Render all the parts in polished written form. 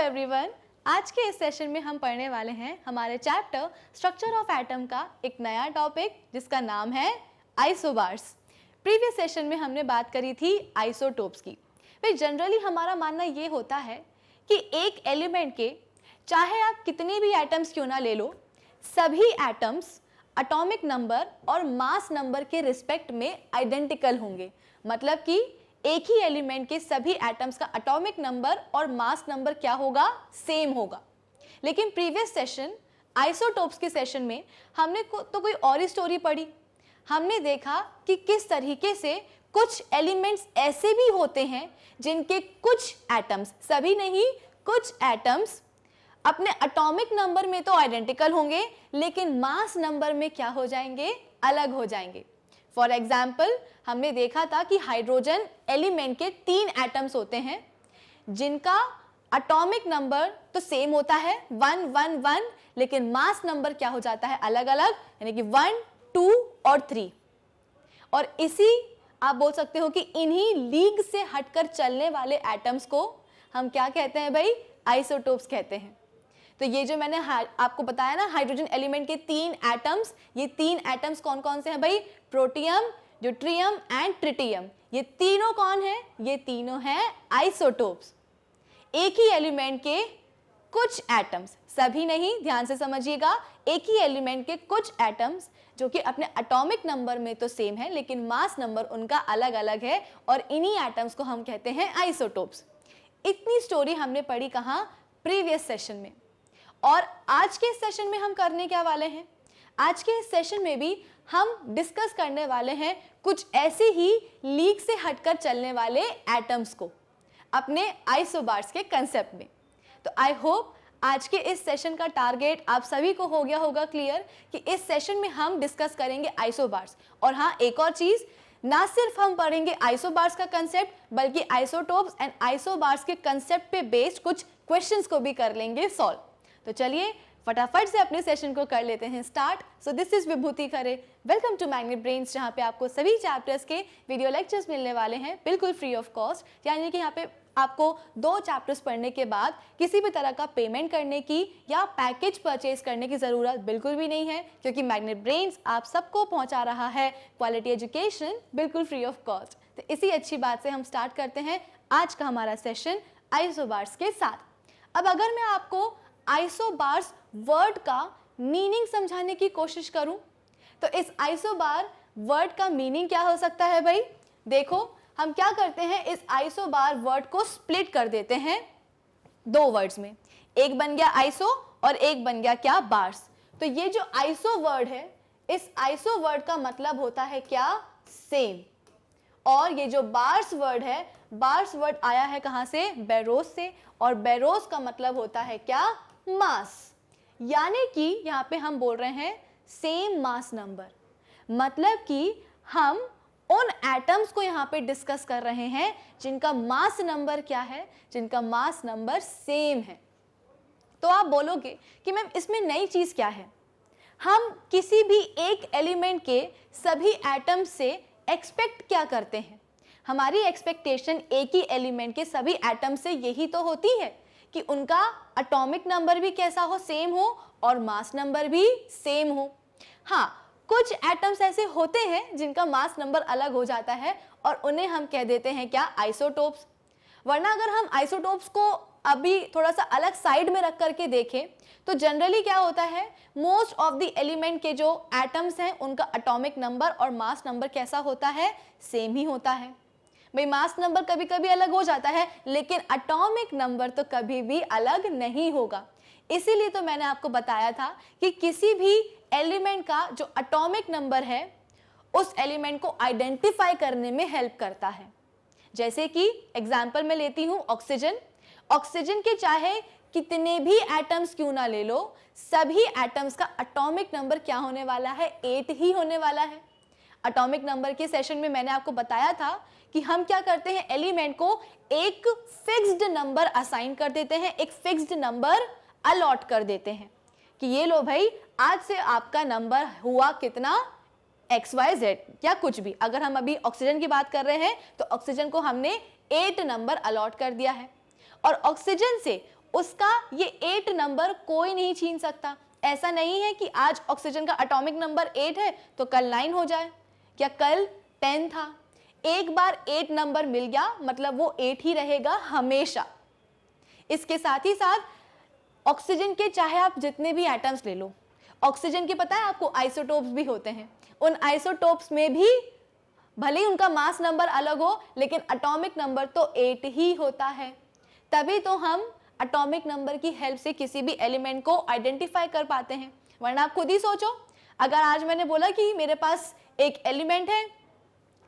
Everyone, आज के इस सेशन में हम पढ़ने वाले हैं हमारे चैप्टर स्ट्रक्चर ऑफ एटम का एक नया टॉपिक जिसका नाम है आइसोबार्स। प्रीवियस सेशन में हमने बात करी थी आइसोटोप्स की। भाई जनरली हमारा मानना ये होता है कि एक एलिमेंट के चाहे आप कितनी भी एटम्स क्यों ना ले लो, सभी एटम्स एटॉमिक नंबर और मास नंबर के रिस्पेक्ट में आइडेंटिकल होंगे। मतलब कि एक ही एलिमेंट के सभी एटम्स का एटॉमिक नंबर और मास नंबर क्या होगा, सेम होगा। लेकिन प्रीवियस सेशन आइसोटोप्स के सेशन में हमने तो कोई और ही स्टोरी पढ़ी। हमने देखा कि किस तरीके से कुछ एलिमेंट्स ऐसे भी होते हैं जिनके कुछ एटम्स, सभी नहीं कुछ एटम्स अपने एटॉमिक नंबर में तो आइडेंटिकल होंगे लेकिन मास नंबर में क्या हो जाएंगे, अलग हो जाएंगे। फॉर एग्जाम्पल हमने देखा था कि हाइड्रोजन एलिमेंट के 3 एटम्स होते हैं जिनका एटॉमिक नंबर तो सेम होता है 1 1 1, लेकिन मास नंबर क्या हो जाता है, अलग अलग, यानी कि 1 2 और 3। और इसी आप बोल सकते हो कि इन्हीं लीग से हटकर चलने वाले एटम्स को हम क्या कहते हैं भाई, आइसोटोप्स कहते हैं। तो ये जो मैंने आपको बताया ना, हाइड्रोजन एलिमेंट के 3 एटम्स, ये 3 एटम्स कौन कौन से हैं भाई, प्रोटियम, ड्यूट्रियम एंड ट्रिटियम। ये तीनों कौन है, ये तीनों हैं आइसोटोप्स। एक ही एलिमेंट के कुछ एटम्स, सभी नहीं, ध्यान से समझिएगा, एक ही एलिमेंट के कुछ एटम्स जो कि अपने एटॉमिक नंबर में तो सेम है लेकिन मास नंबर उनका अलग अलग है, और इन्हीं एटम्स को हम कहते हैं आइसोटोप्स। इतनी स्टोरी हमने पढ़ी कहाँ, प्रीवियस सेशन में। और आज के सेशन में हम करने क्या वाले हैं, आज के इस सेशन में भी हम डिस्कस करने वाले हैं कुछ ऐसे ही लीग से हटकर चलने वाले एटम्स को अपने आइसोबार्स के कंसेप्ट में। तो आई होप आज के इस सेशन का टारगेट आप सभी को हो गया होगा क्लियर कि इस सेशन में हम डिस्कस करेंगे आइसोबार्स। और हाँ, एक और चीज, ना सिर्फ हम पढ़ेंगे आइसोबार्स का कंसेप्ट बल्कि आइसोटोप्स एंड आइसोबार्स के कंसेप्ट पे बेस्ड कुछ क्वेश्चंस को भी कर लेंगे सॉल्व। तो चलिए फटाफट से अपने सेशन को कर लेते हैं start. So this is Vibhuti Khare, welcome to Magnet Brains, जहाँ पे आपको सभी चैप्टर्स के वीडियो लेक्चर्स मिलने वाले हैं बिल्कुल फ्री ऑफ कॉस्ट। यानी कि यहाँ पे आपको 2 चैप्टर्स पढ़ने के बाद किसी भी तरह का पेमेंट करने की या पैकेज परचेज करने की ज़रूरत बिल्कुल भी नहीं है, क्योंकि मैग्नेट ब्रेन्स आप सबको पहुँचा रहा है क्वालिटी एजुकेशन बिल्कुल फ्री ऑफ कॉस्ट। तो इसी अच्छी बात से हम स्टार्ट करते हैं आज का हमारा सेशन आइसोबार्स के साथ। अब अगर मैं आपको आइसोबार्स वर्ड का मीनिंग समझाने की कोशिश करूं तो इस आइसोबार वर्ड का मीनिंग क्या हो सकता है भाई, देखो हम क्या करते हैं, इस आइसोबार वर्ड को स्प्लिट कर देते हैं 2 वर्ड्स में। एक बन गया आइसो और एक बन गया क्या, बार्स। तो ये जो आइसो वर्ड है, इस आइसो वर्ड का मतलब होता है क्या, सेम। और ये जो बार्स वर्ड है, बार्स वर्ड आया है कहां से, बैरोस से, और बैरोस का मतलब होता है क्या, मास। यानी कि यहां पे हम बोल रहे हैं सेम मास नंबर, मतलब कि हम उन एटम्स को यहां पे डिस्कस कर रहे हैं जिनका मास नंबर क्या है, जिनका मास नंबर सेम है। तो आप बोलोगे कि मैम इसमें नई चीज क्या है, हम किसी भी एक एलिमेंट के सभी एटम्स से एक्सपेक्ट क्या करते हैं, हमारी एक्सपेक्टेशन एक ही एलिमेंट के सभी एटम से यही तो होती है कि उनका एटॉमिक नंबर भी कैसा हो, सेम हो, और मास नंबर भी सेम हो। हाँ, कुछ एटम्स ऐसे होते हैं जिनका मास नंबर अलग हो जाता है और उन्हें हम कह देते हैं क्या, आइसोटोप्स। वरना अगर हम आइसोटोप्स को अभी थोड़ा सा अलग साइड में रख करके देखें तो जनरली क्या होता है, मोस्ट ऑफ द एलिमेंट के जो एटम्स हैं उनका एटॉमिक नंबर और मास नंबर कैसा होता है, सेम ही होता है। भाई मास नंबर कभी कभी अलग हो जाता है लेकिन एटॉमिक नंबर तो कभी भी अलग नहीं होगा। इसीलिए तो मैंने आपको बताया था कि किसी भी एलिमेंट का जो एटॉमिक नंबर है उस एलिमेंट को आइडेंटिफाई करने में हेल्प करता है। जैसे कि एग्जाम्पल में लेती हूँ ऑक्सीजन। ऑक्सीजन के चाहे कितने भी एटम्स क्यों ना ले लो, सभी एटम्स का एटॉमिक नंबर क्या होने वाला है, 8 ही होने वाला है। एटॉमिक नंबर के सेशन में मैंने आपको बताया था कि हम क्या करते हैं, एलिमेंट को एक फिक्स्ड नंबर असाइन कर देते हैं, एक फिक्स्ड नंबर अलॉट कर देते हैं कि ये लो भाई, आज से आपका नंबर हुआ कितना, XYZ या कुछ भी। अगर हम अभी ऑक्सीजन की बात कर रहे हैं तो ऑक्सीजन को हमने 8 नंबर अलॉट कर दिया है। और ऑक्सीजन से उसका ये 8 नंबर कोई नहीं छीन सकता। ऐसा नहीं है कि आज ऑक्सीजन का एटॉमिक नंबर 8 है तो कल 9 हो जाए या कल 10 था। एक बार 8 नंबर मिल गया मतलब वो 8 ही रहेगा हमेशा। इसके साथ ही साथ ऑक्सीजन के चाहे आप जितने भी एटम्स ले लो, ऑक्सीजन के पता है आपको आइसोटोप्स भी होते हैं। उन आइसोटोप्स में भी भले ही उनका मास नंबर अलग हो लेकिन एटॉमिक नंबर तो 8 ही होता है। तभी तो हम एटॉमिक नंबर की हेल्प से किसी भी एलिमेंट को आइडेंटिफाई कर पाते हैं। वरना आप खुद ही सोचो, अगर आज मैंने बोला कि मेरे पास एक एलिमेंट है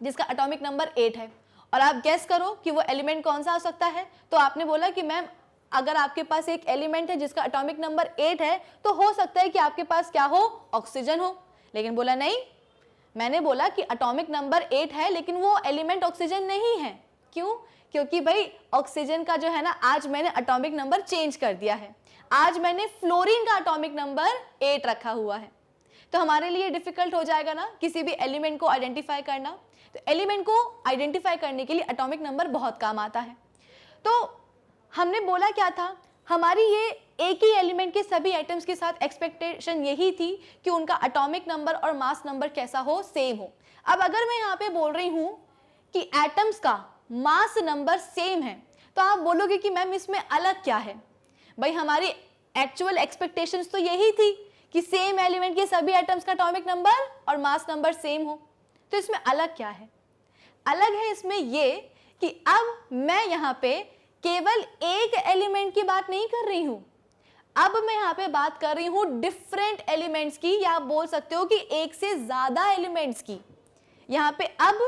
जिसका एटॉमिक नंबर 8 है और आप गेस करो कि वो एलिमेंट कौन सा हो सकता है, तो आपने बोला कि मैम अगर आपके पास एक एलिमेंट है जिसका एटॉमिक नंबर 8 है तो हो सकता है कि आपके पास क्या हो, ऑक्सीजन हो। लेकिन बोला नहीं, मैंने बोला कि एटॉमिक नंबर 8 है लेकिन वो एलिमेंट ऑक्सीजन नहीं है। क्यों? क्योंकि भाई ऑक्सीजन का जो है ना, आज मैंने एटॉमिक नंबर चेंज कर दिया है। आज मैंने फ्लोरीन का एटॉमिक नंबर 8 रखा हुआ है, तो हमारे लिए डिफिकल्ट हो जाएगा ना किसी भी एलिमेंट को आइडेंटिफाई करना। तो एलिमेंट को आइडेंटिफाई करने के लिए एटॉमिक नंबर बहुत काम आता है। तो हमने बोला क्या था, हमारी ये एक ही एलिमेंट के सभी एटम्स के साथ एक्सपेक्टेशन यही थी कि उनका एटॉमिक नंबर और मास नंबर कैसा हो, सेम हो। अब अगर मैं यहाँ पे बोल रही हूँ कि एटम्स का मास नंबर सेम है तो आप बोलोगे कि मैम इसमें अलग क्या है। भाई हमारी एक्चुअल एक्सपेक्टेशंस तो यही थी कि सेम एलिमेंट के सभी एटम्स का एटॉमिक नंबर और मास नंबर सेम हो, तो इसमें अलग क्या है? अलग है इसमें ये कि अब मैं यहाँ पे केवल एक एलिमेंट की बात नहीं कर रही हूं, अब मैं यहां पे बात कर रही हूं डिफरेंट एलिमेंट्स की, या आप बोल सकते हो कि एक से ज्यादा एलिमेंट्स की। यहां पे अब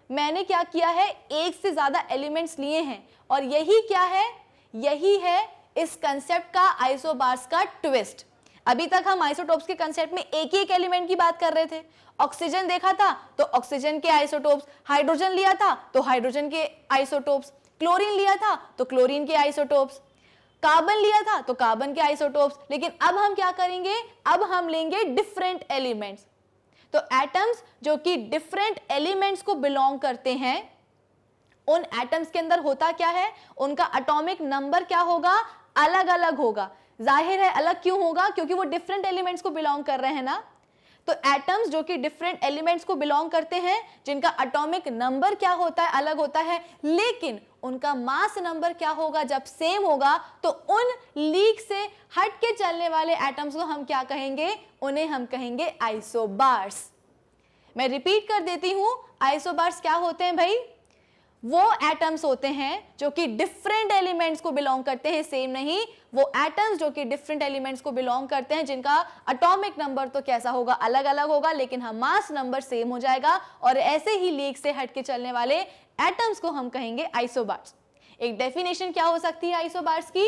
मैंने क्या किया है, एक से ज्यादा एलिमेंट्स लिए हैं और यही क्या है, यही है इस कंसेप्ट का आइसोबार्स का ट्विस्ट। अभी तक हम आइसोटोप्स के कंसेप्ट में एक ही एक एलिमेंट की बात कर रहे थे। ऑक्सीजन देखा था तो ऑक्सीजन के आइसोटोप्स, हाइड्रोजन लिया था तो हाइड्रोजन के आइसोटोप्स, क्लोरीन लिया था तो क्लोरीन के आइसोटोप्स, कार्बन लिया था तो कार्बन के आइसोटोप्स। लेकिन अब हम क्या करेंगे, अब हम लेंगे डिफरेंट एलिमेंट्स। तो एटम्स जो कि डिफरेंट एलिमेंट्स को बिलोंग करते हैं, उन एटम्स के अंदर होता क्या है, उनका एटॉमिक नंबर क्या होगा, अलग अलग होगा। जाहिर है अलग क्यों होगा, क्योंकि वो डिफरेंट एलिमेंट्स को बिलोंग कर रहे हैं ना। तो एटम्स जो कि डिफरेंट एलिमेंट्स को बिलोंग करते हैं, जिनका एटॉमिक नंबर क्या होता है, अलग होता है, लेकिन उनका मास नंबर क्या होगा, जब सेम होगा, तो उन लीक से हट के चलने वाले एटम्स को हम क्या कहेंगे, उन्हें हम कहेंगे आइसोबार्स। मैं रिपीट कर देती हूं, आइसोबार्स क्या होते हैं भाई, वो एटम्स होते हैं जो कि डिफरेंट एलिमेंट्स को बिलोंग करते हैं, सेम नहीं, वो एटम्स जो कि डिफरेंट एलिमेंट्स को बिलोंग करते हैं जिनका एटॉमिक नंबर तो कैसा होगा, अलग अलग होगा, लेकिन हम मास नंबर सेम हो जाएगा, और ऐसे ही लीक से हट के चलने वाले एटम्स को हम कहेंगे आइसोबार्स। एक डेफिनेशन क्या हो सकती है आइसोबार्स की,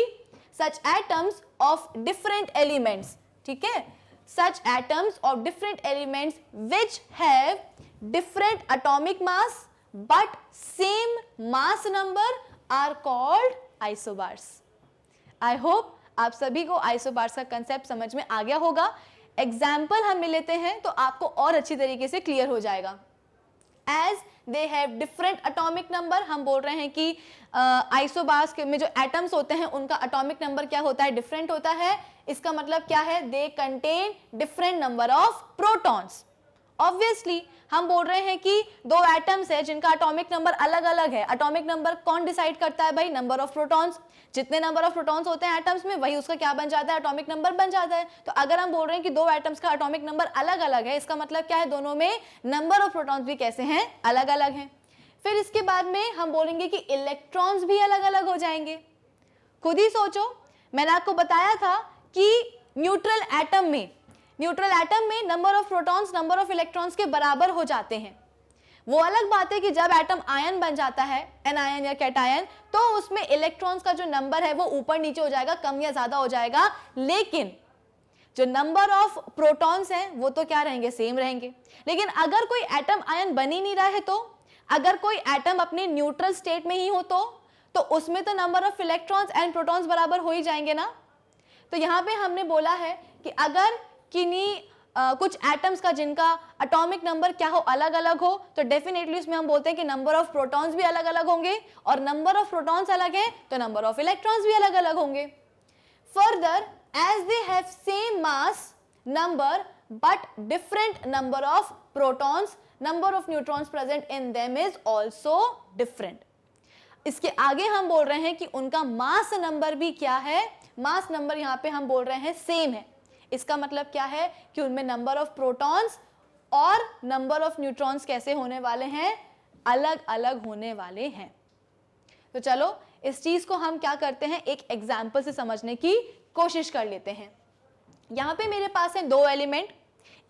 such atoms of different elements, ठीक है, such atoms of different elements which have different atomic mass but same mass number are called isobars. I hope आप सभी को isobars का कंसेप्ट समझ में आ गया होगा। एग्जाम्पल हम लेते हैं तो आपको और अच्छी तरीके से क्लियर हो जाएगा। As they have different atomic number, हम बोल रहे हैं कि आइसोबार्स में जो एटम्स होते हैं उनका एटॉमिक नंबर क्या होता है, डिफरेंट होता है। इसका मतलब क्या है, they contain different number of protons. Obviously हम बोल रहे हैं कि दो एटम्स है जिनका एटॉमिक नंबर अलग अलग है, एटॉमिक नंबर कौन डिसाइड करता है भाई, नंबर ऑफ प्रोटॉन्स। जितने नंबर ऑफ प्रोटॉन्स होते हैं एटम्स में, वही उसका क्या बन जाता है, एटॉमिक नंबर बन जाता है। तो अगर हम बोल रहे हैं कि दो एटम्स का एटॉमिक नंबर अलग अलग है, इसका मतलब क्या है, दोनों में नंबर ऑफ प्रोटॉन्स भी कैसे हैं, अलग अलग हैं। फिर इसके बाद में हम बोलेंगे कि इलेक्ट्रॉन्स भी अलग अलग हो जाएंगे। खुद ही सोचो, मैंने आपको बताया था कि न्यूट्रल एटम में number of protons number of electrons के बराबर हो जाते हैं। वो अलग बात है कि जब एटम आयन बन जाता है, एनायन या कैटायन, तो उसमें इलेक्ट्रॉन्स का जो नंबर है वो ऊपर नीचे हो जाएगा, कम या ज्यादा हो जाएगा, लेकिन जो नंबर ऑफ प्रोटॉन्स हैं वो तो क्या रहेंगे, सेम रहेंगे। लेकिन अगर कोई एटम आयन बन ही नहीं रहा है, तो अगर कोई एटम अपने न्यूट्रल स्टेट में ही हो तो उसमें तो number of electrons and protons बराबर हो ही जाएंगे ना। तो यहाँ पे हमने बोला है कि अगर किन्हीं कुछ एटम्स का जिनका एटॉमिक नंबर क्या हो, अलग अलग हो, तो डेफिनेटली उसमें हम बोलते हैं कि नंबर ऑफ प्रोटॉन्स भी अलग अलग होंगे, और नंबर ऑफ प्रोटॉन्स अलग है तो नंबर ऑफ इलेक्ट्रॉन्स भी अलग अलग होंगे। further as they have same mass number but different number of protons, number of neutrons present in them is also different. इसके आगे हम बोल रहे हैं कि उनका मास नंबर भी क्या है, मास नंबर यहाँ पे हम बोल रहे हैं सेम है. इसका मतलब क्या है कि उनमें नंबर ऑफ प्रोटॉन्स और नंबर ऑफ न्यूट्रॉन्स कैसे होने वाले हैं, अलग अलग होने वाले हैं. तो चलो इस चीज को हम क्या करते हैं, एक एग्जाम्पल से समझने की कोशिश कर लेते हैं. यहाँ पे मेरे पास है दो एलिमेंट,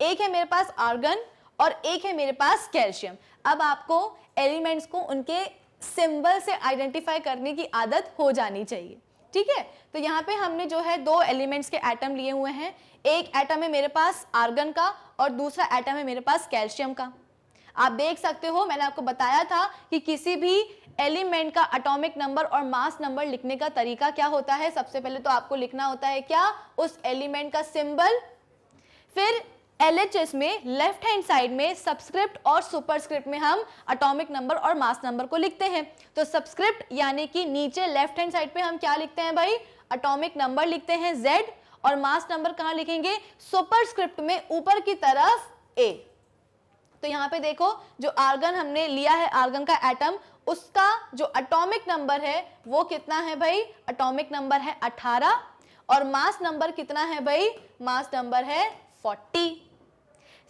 एक है मेरे पास आर्गन और एक है मेरे पास कैल्शियम. अब आपको एलिमेंट्स को उनके सिंबल से आइडेंटिफाई करने की आदत हो जानी चाहिए. ठीक है, तो यहाँ पे हमने जो है दो एलिमेंट्स के एटम लिए हुए हैं. एक एटम है मेरे पास आर्गन का और दूसरा एटम है मेरे पास कैल्शियम का. आप देख सकते हो, मैंने आपको बताया था कि किसी भी एलिमेंट का एटॉमिक नंबर और मास नंबर लिखने का तरीका क्या होता है. सबसे पहले तो आपको लिखना होता है क्या, उस एलिमेंट का सिंबल. फिर LHS में लेफ्ट हैंड साइड में सबस्क्रिप्ट और सुपरस्क्रिप्ट में हम एटॉमिक नंबर और मास नंबर को लिखते हैं. तो सबस्क्रिप्ट यानी कि नीचे लेफ्ट हैंड साइड पे हम क्या लिखते हैं भाई, एटॉमिक नंबर लिखते हैं Z, और मास नंबर कहाँ लिखेंगे, सुपरस्क्रिप्ट में ऊपर की तरफ A. तो यहाँ पे देखो, जो आर्गन हमने लिया है, आर्गन का एटम, उसका जो एटॉमिक नंबर है वो कितना है भाई, एटॉमिक नंबर है 18, और मास नंबर कितना है भाई, मास नंबर है 40.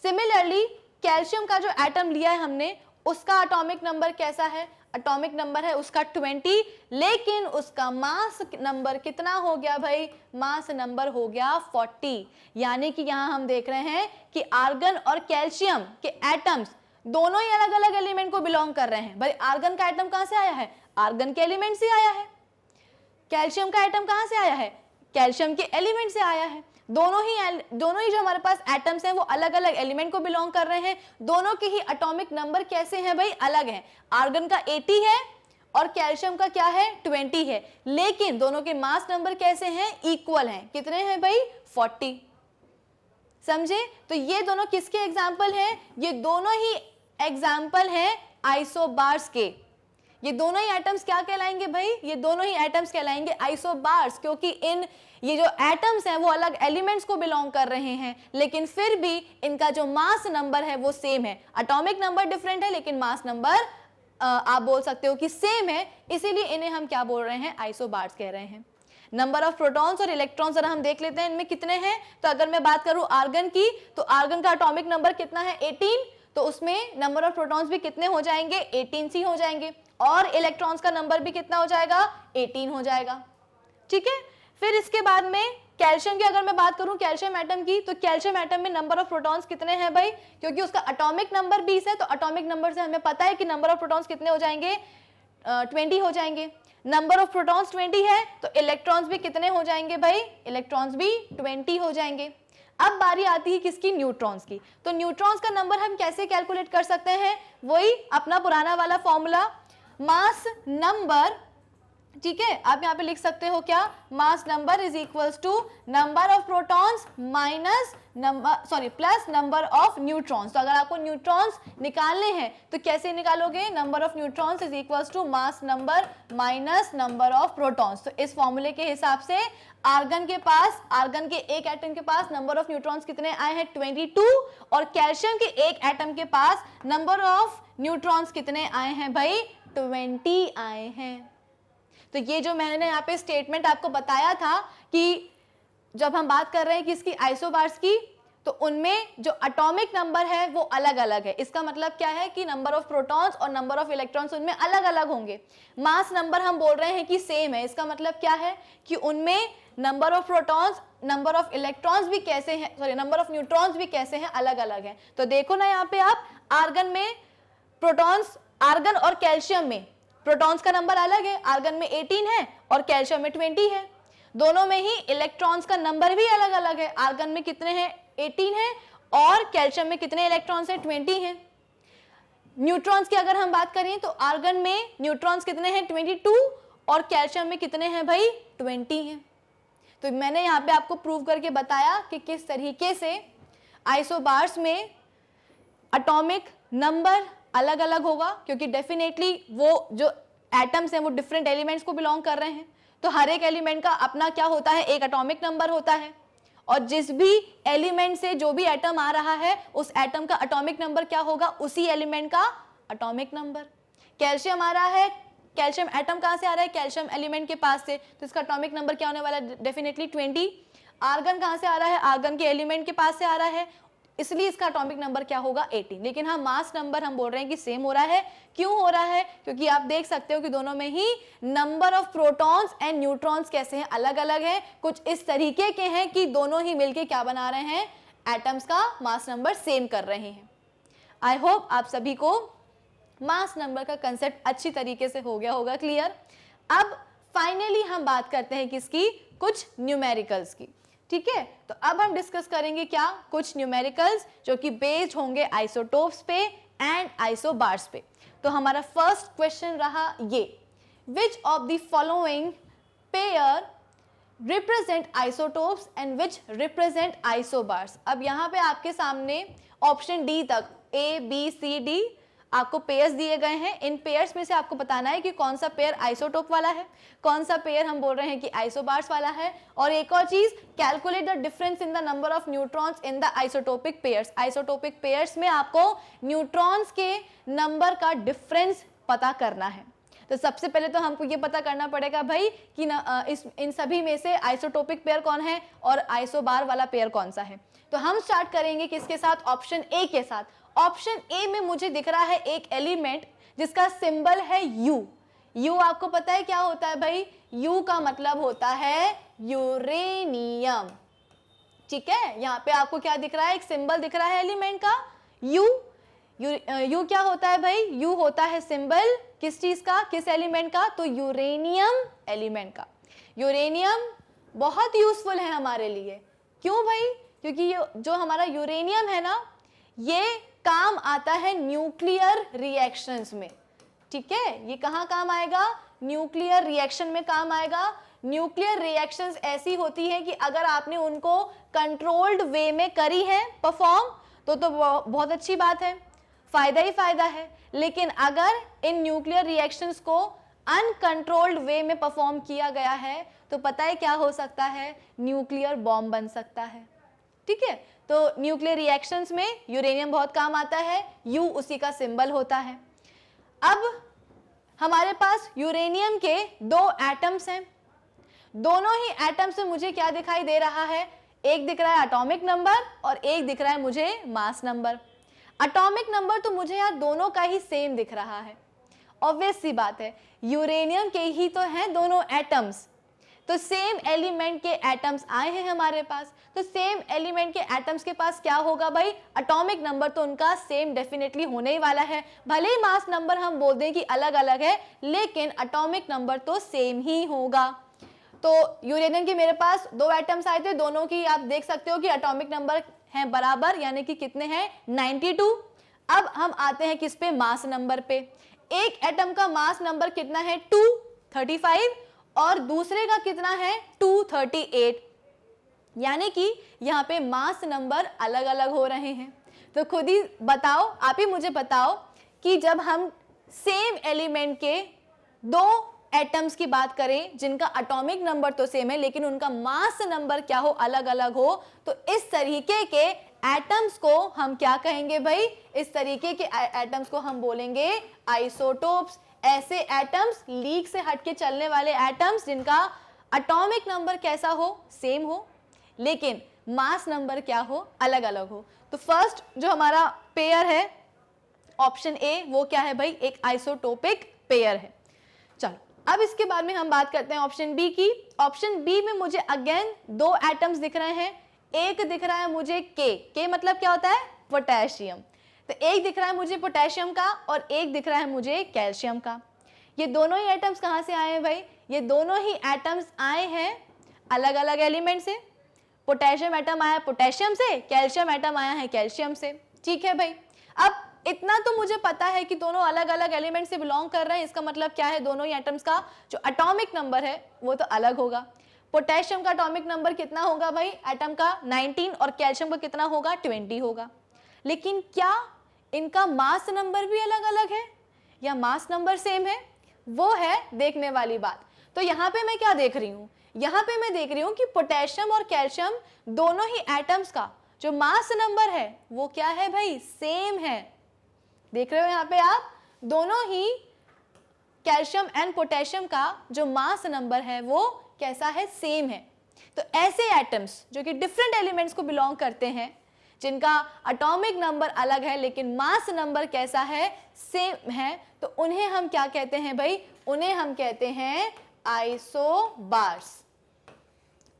सिमिलरली कैल्शियम का जो एटम लिया है हमने, उसका एटॉमिक नंबर कैसा है, एटॉमिक नंबर है उसका 20, लेकिन उसका मास नंबर कितना हो गया भाई, मास नंबर हो गया 40. यानी कि यहाँ हम देख रहे हैं कि आर्गन और कैल्शियम के एटम्स दोनों ही अलग अलग एलिमेंट को बिलोंग कर रहे हैं. भाई आर्गन का एटम कहाँ से आया है, आर्गन के एलिमेंट से आया है. कैल्शियम का एटम कहाँ से आया है, कैल्शियम के एलिमेंट से आया है. दोनों ही जो हमारे पास एटम्स हैं वो अलग अलग एलिमेंट को बिलोंग कर रहे हैं. दोनों के ही एटॉमिक नंबर कैसे हैं भाई, अलग हैं. आर्गन का 80 है और कैल्शियम का क्या है, 20 है. लेकिन दोनों के मास नंबर कैसे हैं, इक्वल हैं. कितने हैं भाई, 40. समझे. तो ये दोनों किसके एग्जाम्पल हैं, ये दोनों ही एग्जाम्पल हैं आइसोबार्स के. ये दोनों ही एटम्स क्या कहलाएंगे भाई, ये दोनों ही एटम्स कहलाएंगे आइसोबार्स, क्योंकि इन ये जो एटम्स हैं वो अलग एलिमेंट्स को बिलोंग कर रहे हैं, लेकिन फिर भी इनका जो मास नंबर है वो सेम है. एटॉमिक नंबर डिफरेंट है लेकिन मास नंबर आप बोल सकते हो कि सेम है, इसीलिए इन्हें हम क्या बोल रहे हैं, आइसोबार्स कह रहे हैं. नंबर ऑफ प्रोटॉन्स और इलेक्ट्रॉन्स जरा हम देख लेते हैं इनमें कितने हैं. तो अगर मैं बात करूं आर्गन की, तो आर्गन का एटॉमिक नंबर कितना है, 18. तो उसमें नंबर ऑफ प्रोटॉन्स भी कितने हो जाएंगे, 18 ही हो जाएंगे, और इलेक्ट्रॉन्स का नंबर भी कितना हो जाएगा, 18 हो जाएगा. ठीक है. फिर इसके बाद में कैल्शियम की अगर मैं बात करूं, कैल्शियम एटम की, तो कैल्शियम एटम में नंबर ऑफ प्रोटॉन्स कितने हैं भाई, क्योंकि उसका एटॉमिक नंबर 20 है, तो एटॉमिक नंबर से हमें पता है कि नंबर ऑफ प्रोटॉन्स कितने हो जाएंगे, 20 हो जाएंगे. नंबर ऑफ प्रोटॉन्स 20 है तो इलेक्ट्रॉन्स भी कितने हो जाएंगे भाई, इलेक्ट्रॉन्स भी 20 हो जाएंगे. अब बारी आती है किसकी, न्यूट्रॉन्स की. तो न्यूट्रॉन्स का नंबर हम कैसे कैलकुलेट कर सकते हैं, वही अपना पुराना वाला फॉर्मूला, मास नंबर. ठीक है, आप यहाँ पे लिख सकते हो क्या, mass number is equals to number of protons minus plus number of neutrons. तो अगर आपको न्यूट्रॉन्स निकालने हैं तो कैसे निकालोगे, number of neutrons is equals to mass number minus number of protons. तो इस फॉर्मूले के हिसाब से आर्गन के पास, आर्गन के एक एटम के पास नंबर ऑफ न्यूट्रॉन्स कितने आए हैं, 22, और कैल्शियम के एक एटम के पास नंबर ऑफ न्यूट्रॉन्स कितने आए हैं भाई, 20 आए हैं. तो ये जो मैंने यहाँ पे स्टेटमेंट आपको बताया था कि जब हम बात कर रहे हैं किसकी, आइसोबार्स की, तो उनमें जो एटॉमिक नंबर है वो अलग अलग है. इसका मतलब क्या है कि नंबर ऑफ प्रोटॉन्स और नंबर ऑफ इलेक्ट्रॉन्स उनमें अलग अलग होंगे. मास नंबर हम बोल रहे हैं कि सेम है, इसका मतलब क्या है कि उनमें number of protons, number of electrons भी कैसे हैं, नंबर ऑफ न्यूट्रॉन्स भी कैसे हैं, अलग अलग हैं. तो देखो ना यहाँ पे आप, आर्गन में प्रोटॉन्स, आर्गन और कैल्शियम में प्रोटॉन्स का नंबर अलग है, आर्गन में 18 है और कैल्शियम में 20 है. दोनों में ही इलेक्ट्रॉन्स का नंबर भी अलग अलग है, आर्गन में कितने हैं, 18 है, और कैल्शियम में कितने इलेक्ट्रॉन्स हैं, 20 हैं. न्यूट्रॉन्स की अगर हम बात करें तो आर्गन में न्यूट्रॉन्स कितने हैं, 22, और कैल्शियम में कितने हैं भाई, 20 हैं. तो मैंने यहाँ पे आपको प्रूव करके बताया कि किस तरीके से आइसोबार्स में एटॉमिक नंबर अलग अलग होगा, क्योंकि डेफिनेटली वो जो एटम्स हैं वो डिफरेंट एलिमेंट्स को बिलोंग कर रहे हैं. तो हर एक एलिमेंट का अपना क्या होता है, एक एटॉमिक नंबर होता है, और जिस भी एलिमेंट से जो भी एटम आ रहा है उस एटम का एटॉमिक नंबर क्या होगा, उसी एलिमेंट का एटॉमिक नंबर। कैल्शियम आ रहा है, कैल्शियम एटम कहां से आ रहा है, कैल्शियम एलिमेंट के पास से, तो इसका एटॉमिक नंबर क्या होने वाला है, डेफिनेटली 20। आर्गन कहां से आ रहा है, आर्गन के एलिमेंट के पास से आ रहा है, इसलिए इसका एटॉमिक नंबर क्या होगा, 18। लेकिन हाँ, मास नंबर हम बोल रहे हैं कि सेम हो रहा है। क्यों हो रहा है, क्योंकि आप देख सकते हो कि दोनों में ही number of protons and neutrons कैसे हैं, अलग अलग हैं, कुछ इस तरीके के हैं कि दोनों ही मिलके क्या बना रहे हैं, एटम्स का मास नंबर सेम कर रहे हैं। आई होप आप सभी को मास नंबर का कंसेप्ट अच्छी तरीके से हो गया होगा क्लियर। अब फाइनली हम बात करते हैं किसकी, कुछ न्यूमेरिकल्स की। ठीक है, तो अब हम डिस्कस करेंगे क्या, कुछ न्यूमेरिकल्स जो कि बेस्ड होंगे आइसोटोप्स पे एंड आइसोबार्स पे। तो हमारा फर्स्ट क्वेश्चन रहा ये, which of the following pair represent isotopes and which represent isobars. अब यहाँ पे आपके सामने ऑप्शन डी तक ए बी सी डी आपको पेयर्स दिए गए हैं। इन पेयर्स में से आपको बताना है कि कौन सा पेयर आइसोटोप वाला है, कौन सा पेयर हम बोल रहे हैं कि आइसोबार्स वाला है। और एक और चीज, calculate the difference in the number of neutrons in the isotopic pairs. Isotopic pairs में आपको न्यूट्रॉन्स के नंबर का डिफरेंस पता करना है। तो सबसे पहले तो हमको ये पता करना पड़ेगा भाई कि इन सभी में से आइसोटोपिक पेयर कौन है और आइसोबार वाला पेयर कौन सा है। तो हम स्टार्ट करेंगे किसके साथ, ऑप्शन ए के साथ। ऑप्शन ए में मुझे दिख रहा है एक एलिमेंट जिसका सिंबल है यू। यू आपको पता है क्या होता है भाई, यू का मतलब होता है यूरेनियम। ठीक है, यहाँ पे आपको क्या दिख रहा है, एक सिंबल दिख रहा है एलिमेंट का यू। यू क्या होता है भाई, यू होता है सिंबल किस चीज का, किस एलिमेंट का, तो यूरेनियम एलिमेंट का। यूरेनियम बहुत यूजफुल है हमारे लिए। क्यों भाई, क्योंकि ये जो हमारा यूरेनियम है ना, ये काम आता है न्यूक्लियर रिएक्शंस में। ठीक है, ये कहाँ काम आएगा, न्यूक्लियर रिएक्शन में काम आएगा। न्यूक्लियर रिएक्शंस ऐसी होती है कि अगर आपने उनको कंट्रोल्ड वे में करी है परफॉर्म तो बहुत अच्छी बात है, फायदा ही फायदा है। लेकिन अगर इन न्यूक्लियर रिएक्शंस को अनकंट्रोल्ड वे में परफॉर्म किया गया है तो पता है क्या हो सकता है, न्यूक्लियर बॉम्ब बन सकता है। ठीक है, तो न्यूक्लियर रिएक्शंस में यूरेनियम बहुत काम आता है, यू उसी का सिंबल होता है। अब हमारे पास यूरेनियम के दो एटम्स हैं, दोनों ही एटम्स में मुझे क्या दिखाई दे रहा है, एक दिख रहा है एटॉमिक नंबर और एक दिख रहा है मुझे मास नंबर। एटॉमिक नंबर तो मुझे यार दोनों का ही सेम दिख रहा है, ऑब्वियस सी बात है, यूरेनियम के ही तो हैं दोनों एटम्स, तो सेम एलिमेंट के एटम्स आए हैं हमारे पास, तो सेम एलिमेंट के एटम्स के पास क्या होगा भाई, एटॉमिक नंबर तो उनका सेम डेफिनेटली होने ही वाला है। भले ही मास नंबर हम बोल दें कि अलग अलग है, लेकिन एटॉमिक नंबर तो सेम ही होगा। तो यूरेनियम के मेरे पास दो एटम्स आए थे, दोनों की आप देख सकते हो कि एटॉमिक नंबर हैं बराबर, यानी कि कितने हैं, 92। अब हम आते हैं किस पे, मास नंबर पे। एक एटम का मास नंबर कितना है, 235 और दूसरे का कितना है, 238, यानी कि यहाँ पे मास नंबर अलग अलग हो रहे हैं। तो खुद ही बताओ, आप ही मुझे बताओ कि जब हम सेम एलिमेंट के दो एटम्स की बात करें जिनका एटॉमिक नंबर तो सेम है लेकिन उनका मास नंबर क्या हो, अलग अलग हो, तो इस तरीके के एटम्स को हम क्या कहेंगे भाई, इस तरीके के एटम्स को हम बोलेंगे आइसोटोप्स। ऐसे एटम्स, लीक से हटके चलने वाले एटम्स जिनका एटॉमिक नंबर कैसा हो, सेम हो, लेकिन मास नंबर क्या हो, अलग अलग हो। तो फर्स्ट जो हमारा पेयर है ऑप्शन ए, वो क्या है भाई, एक आइसोटोपिक पेयर है। चलो अब इसके बाद में हम बात करते हैं ऑप्शन बी की। ऑप्शन बी में मुझे अगेन दो एटम्स दिख रहे हैं, एक दिख रहा है मुझे के मतलब क्या होता है, पोटेशियम। तो एक दिख रहा है मुझे पोटेशियम का और एक दिख रहा है मुझे कैल्शियम का। ये दोनों ही एटम्स कहाँ से आए हैं भाई, ये दोनों ही एटम्स आए हैं अलग अलग एलिमेंट से। पोटेशियम एटम आया पोटेशियम से, कैल्शियम एटम आया है कैल्शियम से। ठीक है भाई, अब इतना तो मुझे पता है कि दोनों अलग अलग एलिमेंट से बिलोंग कर रहे हैं, इसका मतलब क्या है, दोनों ही एटम्स का जो एटॉमिक नंबर है वो तो अलग होगा। पोटेशियम का एटॉमिक नंबर कितना होगा भाई, एटम का 19 और कैल्शियम का कितना होगा, 20 होगा। लेकिन क्या इनका मास नंबर भी अलग अलग है या मास नंबर सेम है, वो है देखने वाली बात। तो यहाँ पे मैं क्या देख रही हूँ, यहाँ पे मैं देख रही हूँ कि पोटेशियम और कैल्शियम दोनों ही एटम्स का जो मास नंबर है वो क्या है भाई, सेम है। देख रहे हो यहाँ पे आप, दोनों ही कैल्शियम एंड पोटेशियम का जो मास नंबर है वो कैसा है, सेम है। तो ऐसे एटम्स जो कि डिफरेंट एलिमेंट्स को बिलोंग करते हैं, जिनका एटॉमिक नंबर अलग है लेकिन मास नंबर कैसा है, सेम है, तो उन्हें हम क्या कहते हैं भाई, उन्हें हम कहते हैं आइसोबार्स।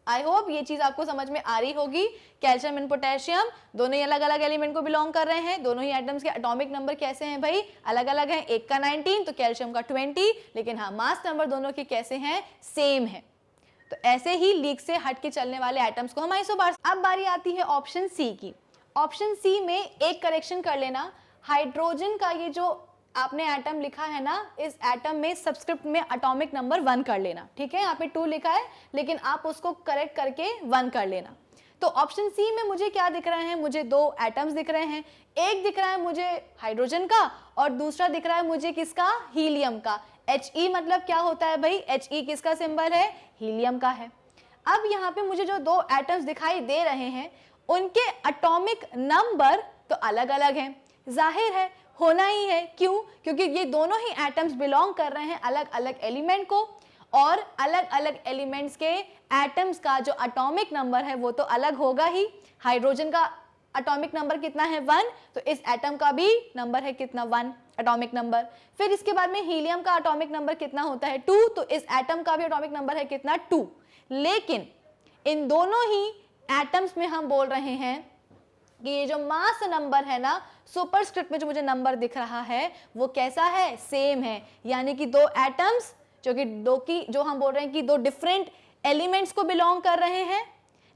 आई होप ये चीज आपको समझ में आ रही होगी। कैल्शियम एंड पोटेशियम दोनों ही अलग अलग एलिमेंट को बिलोंग कर रहे हैं, दोनों ही एटम्स के एटॉमिक नंबर कैसे हैं भाई, अलग अलग हैं। एक का 19 तो कैल्शियम का 20, लेकिन हाँ मास नंबर दोनों के कैसे हैं, सेम है। तो ऐसे ही लीक से हट के चलने वाले एटम्स को हम आइसोबार्स। अब बारी आती है ऑप्शन सी की। ऑप्शन सी में एक करेक्शन कर लेना, हाइड्रोजन का ये जो आपने एटम लिखा है ना, इस एटम में सबस्क्रिप्ट में एटॉमिक नंबर 1 कर लेना, ठीक है। यहाँ पे 2 लिखा है लेकिन आप उसको करेक्ट करके 1 कर लेना। तो ऑप्शन सी में मुझे क्या दिख रहे हैं, मुझे 2 एटम्स दिख रहे हैं। एक दिख रहा है मुझे हाइड्रोजन का और दूसरा दिख रहा है मुझे किसका, हीलियम का। He मतलब क्या होता है भाई, He किसका सिंबल है, हीलियम का है। अब यहाँ पे मुझे जो 2 एटम्स दिखाई दे रहे हैं उनके एटॉमिक नंबर तो अलग अलग हैं, जाहिर है होना ही है। क्यों, क्योंकि ये दोनों ही एटम्स बिलोंग कर रहे हैं अलग अलग एलिमेंट को, और अलग अलग एलिमेंट्स के एटम्स का जो एटॉमिक नंबर है वो तो अलग होगा ही। हाइड्रोजन का एटॉमिक नंबर कितना है, 1, तो इस एटम का भी नंबर है कितना, 1 एटॉमिक नंबर। फिर इसके बाद में हीलियम का एटॉमिक नंबर कितना होता है, 2, तो इस एटम का भी एटॉमिक नंबर है कितना, 2। लेकिन इन दोनों ही एटम्स में हम बोल रहे हैं कि ये जो मास नंबर है ना, सुपरस्क्रिप्ट में जो मुझे नंबर दिख रहा है वो कैसा है, सेम है। यानी कि 2 एटम्स जो हम बोल रहे हैं कि 2 डिफरेंट एलिमेंट्स को बिलोंग कर रहे हैं,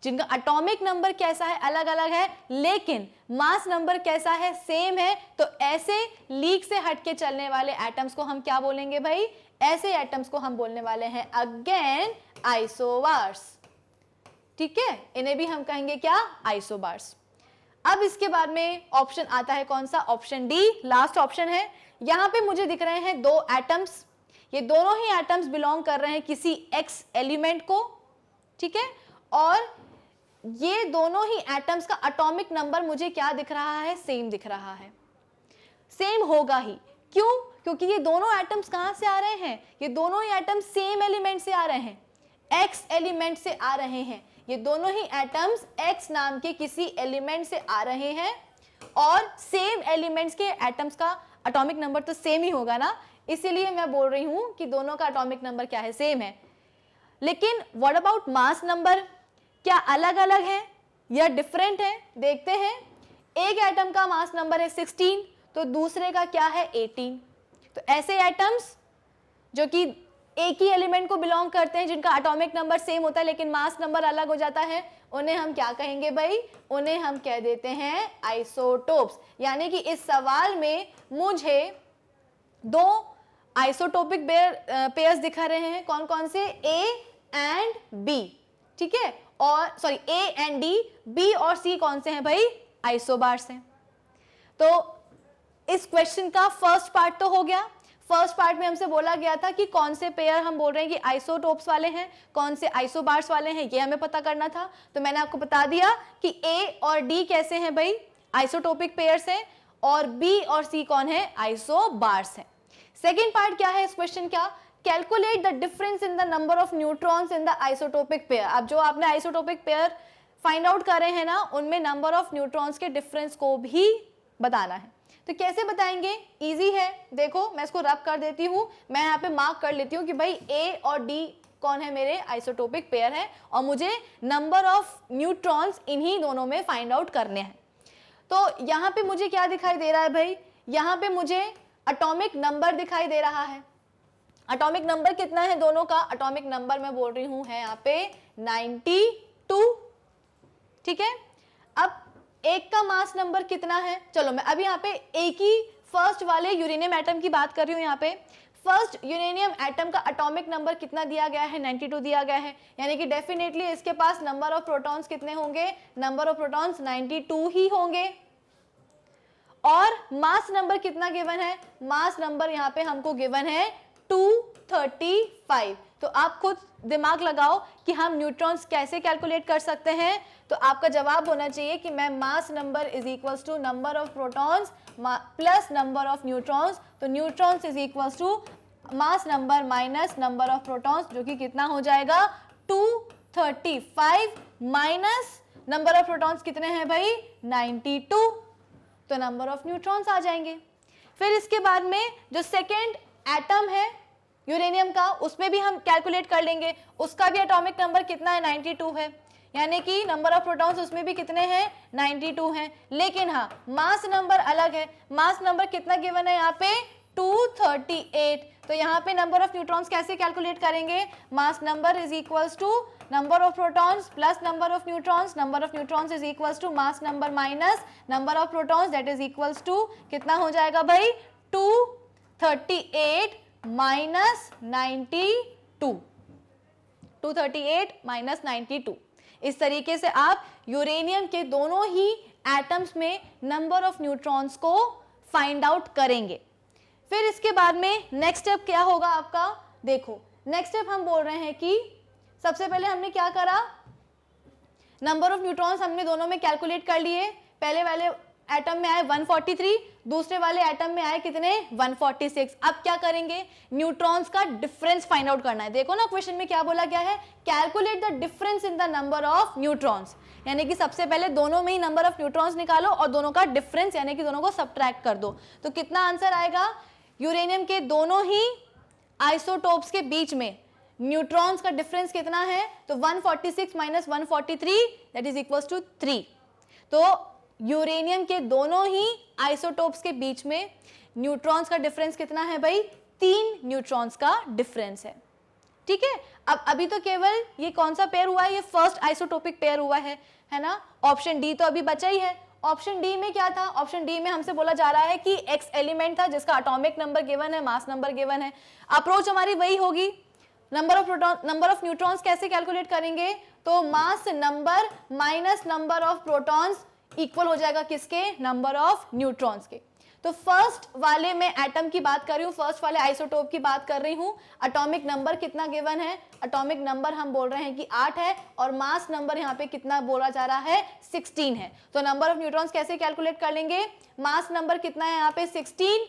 जिनका एटॉमिक नंबर कैसा है, अलग अलग है, लेकिन मास नंबर कैसा है, सेम है। तो ऐसे लीक से हटके चलने वाले एटम्स को हम क्या बोलेंगे भाई, ऐसे एटम्स को हम बोलने वाले हैं अगेन आइसोबार्स, ठीक है। इन्हें भी हम कहेंगे क्या, आइसोबार्स। अब इसके बाद में ऑप्शन आता है कौन सा, ऑप्शन डी, लास्ट ऑप्शन है। यहां पे मुझे दिख रहे हैं 2 एटम्स, ये दोनों ही एटम्स बिलोंग कर रहे हैं किसी एक्स एलिमेंट को, ठीक है। और ये दोनों ही एटम्स का एटॉमिक नंबर मुझे क्या दिख रहा है, सेम दिख रहा है, सेम होगा ही। क्यों, क्योंकि ये दोनों एटम्स कहां से आ रहे हैं, ये दोनों ही एटम्स सेम एलिमेंट से आ रहे हैं, एक्स एलिमेंट से आ रहे हैं। ये दोनों ही एटम्स एक्स नाम के किसी एलिमेंट से आ रहे हैं, और सेम एलिमेंट्स के एटम्स का एटॉमिक नंबर तो सेम ही होगा ना, इसीलिए मैं बोल रही हूं कि दोनों का एटॉमिक नंबर क्या है, सेम है। लेकिन व्हाट अबाउट मास नंबर, क्या अलग अलग है या डिफरेंट है, देखते हैं। एक एटम का मास नंबर है 16, तो दूसरे का क्या है, 18। तो ऐसे एटम्स जो कि एक ही एलिमेंट को बिलोंग करते हैं, जिनका एटॉमिक नंबर सेम होता है लेकिन मास नंबर अलग हो जाता है, उन्हें हम क्या कहेंगे भाई, उन्हें हम कह देते हैं आइसोटोप्स। यानी कि इस सवाल में मुझे 2 आइसोटोपिक पेयर्स दिखा रहे हैं, कौन कौन से, A एंड B, ठीक है। और sorry, A and D, B और C कौन से हैं भाई, आइसोबार्स हैं। तो इस क्वेश्चन का फर्स्ट पार्ट तो हो गया। फर्स्ट पार्ट में हमसे बोला गया था कि कौन से पेयर हम बोल रहे हैं कि आइसोटोप्स वाले हैं, कौन से आइसोबार्स वाले हैं, ये हमें पता करना था। तो मैंने आपको बता दिया कि A और D कैसे हैं भाई, आइसोटोपिक पेयर्स हैं, और B और C कौन है, आइसोबार्स हैं। सेकेंड पार्ट क्या है इस क्वेश्चन का, calculate the difference in the number of neutrons in the isotopic pair. अब जो आपने आइसोटोपिक पेयर फाइंड आउट कर रहे हैं ना, उनमें नंबर ऑफ न्यूट्रॉन्स के डिफरेंस को भी बताना है। तो कैसे बताएंगे, इजी है। देखो मैं इसको रब कर देती हूँ, मैं यहाँ पे मार्क कर लेती हूँ कि भाई A और D कौन है, मेरे आइसोटोपिक पेयर है, और मुझे नंबर ऑफ न्यूट्रॉन्स इन्हीं दोनों में फाइंड आउट करने हैं। तो यहाँ पे मुझे क्या दिखाई दे रहा है भाई, यहाँ पे मुझे एटॉमिक नंबर दिखाई दे रहा है। एटॉमिक नंबर कितना है दोनों का, एटॉमिक नंबर मैं बोल रही हूँ है यहाँ पे 92, ठीक है। अब एक का मास नंबर कितना है, चलो मैं अभी यहाँ पे एक ही फर्स्ट वाले यूरेनियम एटम की बात कर रही हूँ। यहाँ पे फर्स्ट यूरेनियम एटम का एटॉमिक नंबर कितना दिया गया है, 92 दिया गया है, यानी कि डेफिनेटली इसके पास नंबर ऑफ प्रोटॉन्स कितने होंगे, नंबर ऑफ प्रोटॉन्स 92 ही होंगे। और मास नंबर कितना गिवन है, मास नंबर यहाँ पे हमको गिवन है 235। तो आप खुद दिमाग लगाओ कि हम न्यूट्रॉन्स कैसे कैलकुलेट कर सकते हैं। तो आपका जवाब होना चाहिए कि मैं mass number is equals to number of protons plus number of neutrons. तो neutrons is equals to mass number minus number of protons, जो कि कितना हो जाएगा 235 माइनस नंबर ऑफ प्रोटॉन्स कितने हैं भाई 92, तो नंबर ऑफ न्यूट्रॉन्स आ जाएंगे। फिर इसके बाद में जो सेकेंड एटम है यूरेनियम का, उसमें भी हम कैलकुलेट कर लेंगे, उसका भी एटॉमिक नंबर कितना है 92 है, यानी कि नंबर ऑफ प्रोटॉन्स उसमें भी कितने हैं 92 हैं। लेकिन हाँ मास नंबर अलग है, मास नंबर कितना गिवन है यहाँ पे 238। तो यहाँ पे नंबर ऑफ न्यूट्रॉन्स कैसे कैलकुलेट करेंगे, mass number is equals to number of protons plus number of neutrons, number of neutrons is equals to mass number minus number of protons, that is equals to कितना हो जाएगा भाई 238 minus 92, 238 minus 92। इस तरीके से आप uranium के दोनों ही एटम्स में नंबर ऑफ न्यूट्रॉन्स को फाइंड आउट करेंगे। फिर इसके बाद में नेक्स्ट स्टेप क्या होगा आपका, देखो नेक्स्ट स्टेप हम बोल रहे हैं कि सबसे पहले हमने क्या करा, नंबर ऑफ न्यूट्रॉन्स हमने दोनों में कैलकुलेट कर लिए। पहले वाले एटम में आए 143, दूसरे वाले एटम में आए कितने 146। अब क्या करेंगे, न्यूट्रॉन्स का डिफरेंस फाइंड आउट करना है। देखो ना क्वेश्चन में क्या बोला गया है, calculate the difference in the number of neutrons, यानी कि सबसे पहले दोनों में ही नंबर ऑफ न्यूट्रॉन्स निकालो और दोनों का डिफरेंस यानी कि दोनों को सब्ट्रैक्ट कर दो। तो कितना आंसर आएगा, यूरेनियम के दोनों ही आइसोटोप्स के बीच में न्यूट्रॉन्स का डिफरेंस कितना है, तो 146 minus 143 that is equals to 3। तो यूरेनियम के दोनों ही आइसोटोप्स के बीच में न्यूट्रॉन्स का डिफरेंस कितना है भाई, 3 न्यूट्रॉन्स का डिफरेंस है। ठीक है, अब अभी तो केवल ये कौन सा पेयर हुआ है, ये फर्स्ट आइसोटोपिक पेयर हुआ है ना। ऑप्शन डी तो अभी बचा ही है। ऑप्शन डी में क्या था, ऑप्शन डी में हमसे बोला जा रहा है कि एक्स एलिमेंट था जिसका एटॉमिक नंबर गिवन है, मास नंबर गिवन है। अप्रोच हमारी वही होगी, नंबर ऑफ न्यूट्रॉन्स कैसे कैलकुलेट करेंगे, तो mass number minus number of protons equal हो जाएगा किसके, नंबर ऑफ न्यूट्रॉन्स के। तो फर्स्ट वाले में एटम की बात कर रही हूँ, फर्स्ट वाले आइसोटोप की बात कर रही हूँ। एटॉमिक नंबर कितना गिवन है, एटॉमिक नंबर हम बोल रहे हैं कि 8 है और मास नंबर यहाँ पे कितना बोला जा रहा है 16 है। तो नंबर ऑफ न्यूट्रॉन्स कैसे कैलकुलेट कर लेंगे, मास नंबर कितना है यहाँ पे 16,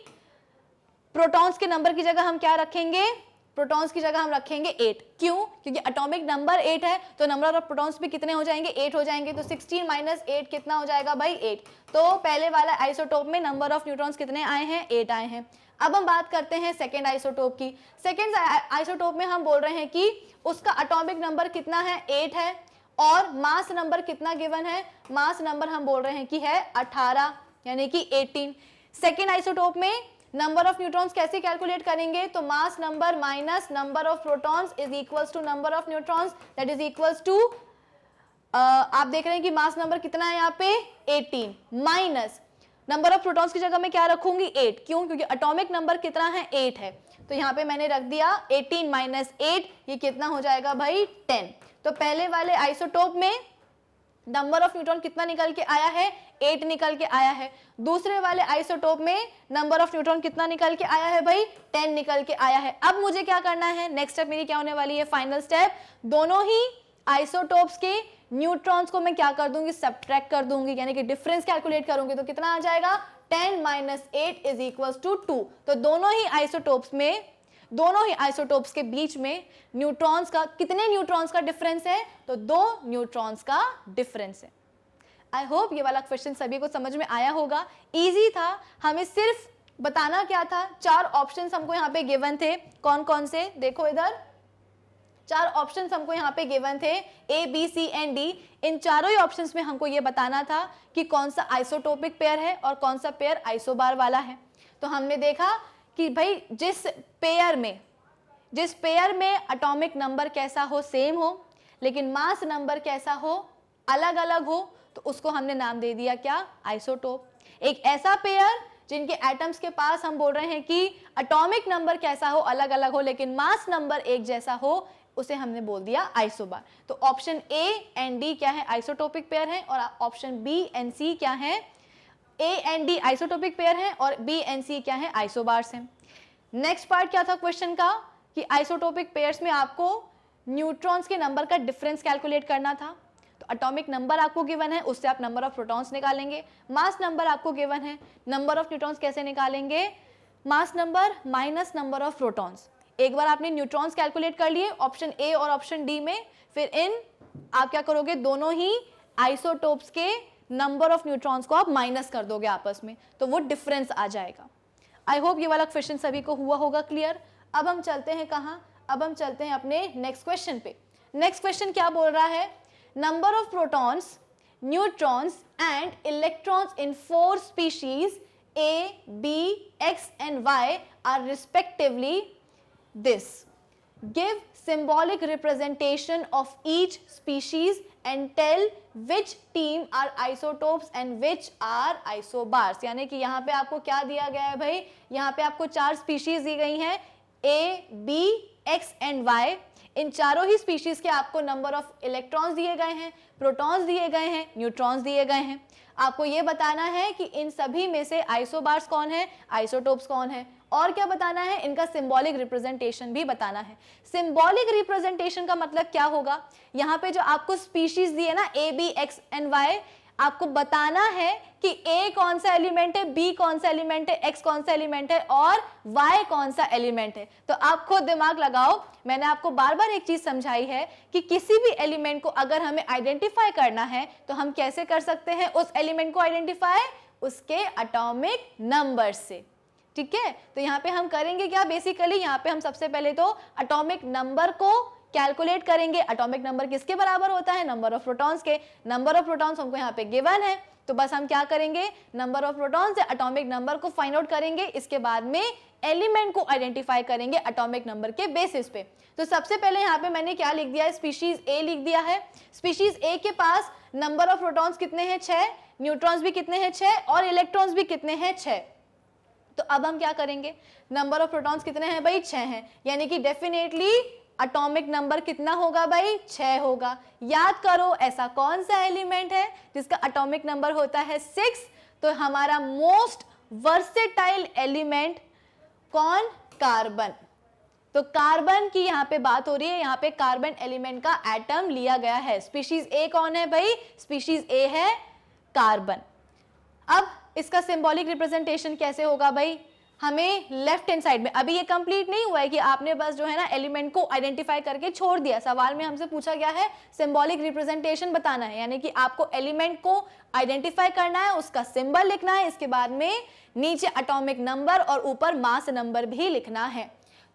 प्रोटॉन्स के नंबर की जगह हम क्या रखेंगे, प्रोटॉन्स की जगह हम रखेंगे 8। क्यों, क्योंकि एटॉमिक नंबर 8 है तो नंबर ऑफ प्रोटॉन्स भी कितने हो जाएंगे 8 हो जाएंगे। तो 16 माइनस 8 कितना हो जाएगा भाई 8। तो पहले वाला आइसोटोप में नंबर ऑफ न्यूट्रॉन्स कितने आए हैं 8 आए हैं। अब हम बात करते हैं सेकेंड आइसोटोप की। सेकेंड आइसोटोप में हम बोल रहे हैं कि उसका एटॉमिक नंबर कितना है 8 है और मास नंबर कितना गिवन है, मास नंबर हम बोल रहे हैं कि है 18 यानी कि 18। सेकेंड आइसोटोप में नंबर ऑफ न्यूट्रॉन्स कैसे कैलकुलेट करेंगे, तो mass number minus number of protons is equals to number of neutrons that is equals to आप देख रहे हैं कि मास नंबर कितना है यहाँ पे 18 माइनस नंबर ऑफ प्रोटॉन्स की जगह मैं क्या रखूंगी 8। क्यों, क्योंकि एटॉमिक नंबर कितना है 8 है। तो यहाँ पे मैंने रख दिया 18 माइनस 8, ये कितना हो जाएगा भाई 10। तो पहले वाले आइसोटोप में नंबर ऑफ न्यूट्रॉन कितना निकल के आया है 8 निकल के आया है। दूसरे वाले आइसोटोप में नंबर ऑफ न्यूट्रॉन कितना निकल के आया है भाई 10 निकल के आया है। अब मुझे क्या करना है, नेक्स्ट स्टेप मेरी क्या होने वाली है, फाइनल स्टेप, दोनों ही आइसोटोप्स के न्यूट्रॉन्स को मैं क्या कर दूंगी सब्ट्रैक्ट कर दूंगी, यानी कि डिफरेंस कैलकुलेट करूंगी। तो कितना आ जाएगा 10 माइनस 8 इज इक्वल्स टू 2। तो दोनों ही आइसोटोप्स के बीच में न्यूट्रॉन्स का कितने न्यूट्रॉन्स का डिफरेंस है, तो 2 न्यूट्रॉन्स का डिफरेंस है। आई होप ये वाला क्वेश्चन सभी को समझ में आया होगा, इजी था। हमें सिर्फ बताना क्या था, 4 ऑप्शंस हमको यहाँ पे गिवन थे। कौन कौन से, देखो इधर 4 ऑप्शंस हमको यहाँ पे गिवन थे A, B, C and D। इन चारों ही ऑप्शंस में हमको ये बताना था कि कौन सा आइसोटोपिक पेयर है और कौन सा पेयर आइसोबार वाला है। तो हमने देखा कि भाई जिस पेयर में एटॉमिक नंबर कैसा हो सेम हो लेकिन मास नंबर कैसा हो अलग अलग हो, तो उसको हमने नाम दे दिया क्या, आइसोटोप। एक ऐसा पेयर जिनके एटम्स के पास हम बोल रहे हैं कि एटॉमिक नंबर कैसा हो अलग अलग हो लेकिन मास नंबर एक जैसा हो, उसे हमने बोल दिया आइसोबार। तो ऑप्शन A एंड D क्या है, आइसोटोपिक पेयर है, और ऑप्शन B एंड C क्या है, A and D isotopic pair है और B एंड C क्या है, आइसोबार्स हैं। नेक्स्ट पार्ट क्या था क्वेश्चन का, कि आइसोटोपिक पेयर्स में आपको न्यूट्रॉन्स के नंबर का डिफरेंस कैलकुलेट करना था। तो एटॉमिक नंबर आपको गिवन है, उससे आप नंबर ऑफ प्रोटॉन्स निकालेंगे। मास नंबर आपको गिवन है, नंबर ऑफ न्यूट्रॉन्स कैसे निकालेंगे, मास number minus number of protons. एक बार आपने न्यूट्रॉन्स कैलकुलेट कर लिए ऑप्शन ए और ऑप्शन डी में, फिर इन आप क्या करोगे, दोनों ही आइसोटोप्स के नंबर ऑफ न्यूट्रॉन्स को आप माइनस कर दोगे आपस में, तो वो डिफरेंस आ जाएगा। आई होप ये वाला क्वेश्चन सभी को हुआ होगा क्लियर। अब हम चलते हैं कहाँ, अब हम चलते हैं अपने नेक्स्ट क्वेश्चन पे। नेक्स्ट क्वेश्चन क्या बोल रहा है, number of protons, neutrons and electrons in 4 species A, B, X and Y are respectively this. Give symbolic representation of each species and tell which team are isotopes and which are isobars. यानी कि यहाँ पे आपको क्या दिया गया है भाई, यहाँ पे आपको 4 स्पीशीज दी गई हैं A, B, X and Y। इन चारों ही स्पीशीज के आपको नंबर ऑफ इलेक्ट्रॉन्स दिए गए हैं, प्रोटॉन्स दिए गए हैं, न्यूट्रॉन्स दिए गए हैं। आपको ये बताना है कि इन सभी में से आइसोबार्स कौन है, आइसोटोप्स कौन है, और क्या बताना है, इनका सिंबॉलिक रिप्रेजेंटेशन भी बताना है। सिंबॉलिक रिप्रेजेंटेशन का मतलब क्या होगा, यहाँ पे जो आपको स्पीशीज दी है ना A, B, X and Y, आपको बताना है कि A कौन सा एलिमेंट है, B कौन सा एलिमेंट है, X कौन सा एलिमेंट है और Y कौन सा एलिमेंट है। तो आप खुद दिमाग लगाओ, मैंने आपको बार बार एक चीज समझाई है कि किसी भी एलिमेंट को अगर हमें आइडेंटिफाई करना है तो हम कैसे कर सकते हैं उस एलिमेंट को आइडेंटिफाई, उसके एटॉमिक नंबर से। ठीक है, तो यहाँ पे हम करेंगे क्या, बेसिकली यहाँ पे हम सबसे पहले तो एटॉमिक नंबर को कैलकुलेट करेंगे। एटॉमिक नंबर किसके बराबर होता है, नंबर ऑफ प्रोटॉन्स के। नंबर ऑफ प्रोटॉन्स हमको यहाँ पे गिवन है, तो बस हम क्या करेंगे, नंबर ऑफ प्रोटॉन्स से एटॉमिक नंबर को फाइंड आउट करेंगे। इसके बाद में एलिमेंट को आइडेंटिफाई करेंगे एटॉमिक नंबर के बेसिस पे। तो सबसे पहले यहाँ पे मैंने क्या लिख दिया है, स्पीशीज ए लिख दिया है। स्पीशीज ए के पास नंबर ऑफ प्रोटॉन्स कितने हैं, 6, न्यूट्रॉन्स भी कितने हैं, 6, और इलेक्ट्रॉन्स भी कितने हैं, 6। तो अब हम क्या करेंगे, नंबर ऑफ प्रोटॉन्स कितने हैं भाई, 6 हैं, यानी कि डेफिनेटली एटॉमिक नंबर कितना होगा भाई, 6 होगा। याद करो ऐसा कौन सा एलिमेंट है जिसका एटॉमिक नंबर होता है 6, तो हमारा मोस्ट वर्सेटाइल एलिमेंट कौन, कार्बन। तो कार्बन की यहाँ पे बात हो रही है, यहाँ पे कार्बन एलिमेंट का एटम लिया गया है। स्पीशीज ए कौन है भाई, स्पीशीज ए है कार्बन। अब इसका सिंबॉलिक रिप्रेजेंटेशन कैसे होगा भाई, हमें लेफ्ट हैंड साइड में, अभी ये कंप्लीट नहीं हुआ है कि आपने बस जो है ना एलिमेंट को आइडेंटिफाई करके छोड़ दिया। सवाल में हमसे पूछा गया है सिंबॉलिक रिप्रेजेंटेशन बताना है, यानी कि आपको एलिमेंट को आइडेंटिफाई करना है, उसका सिंबल लिखना है, इसके बाद में नीचे एटॉमिक नंबर और ऊपर मास नंबर भी लिखना है।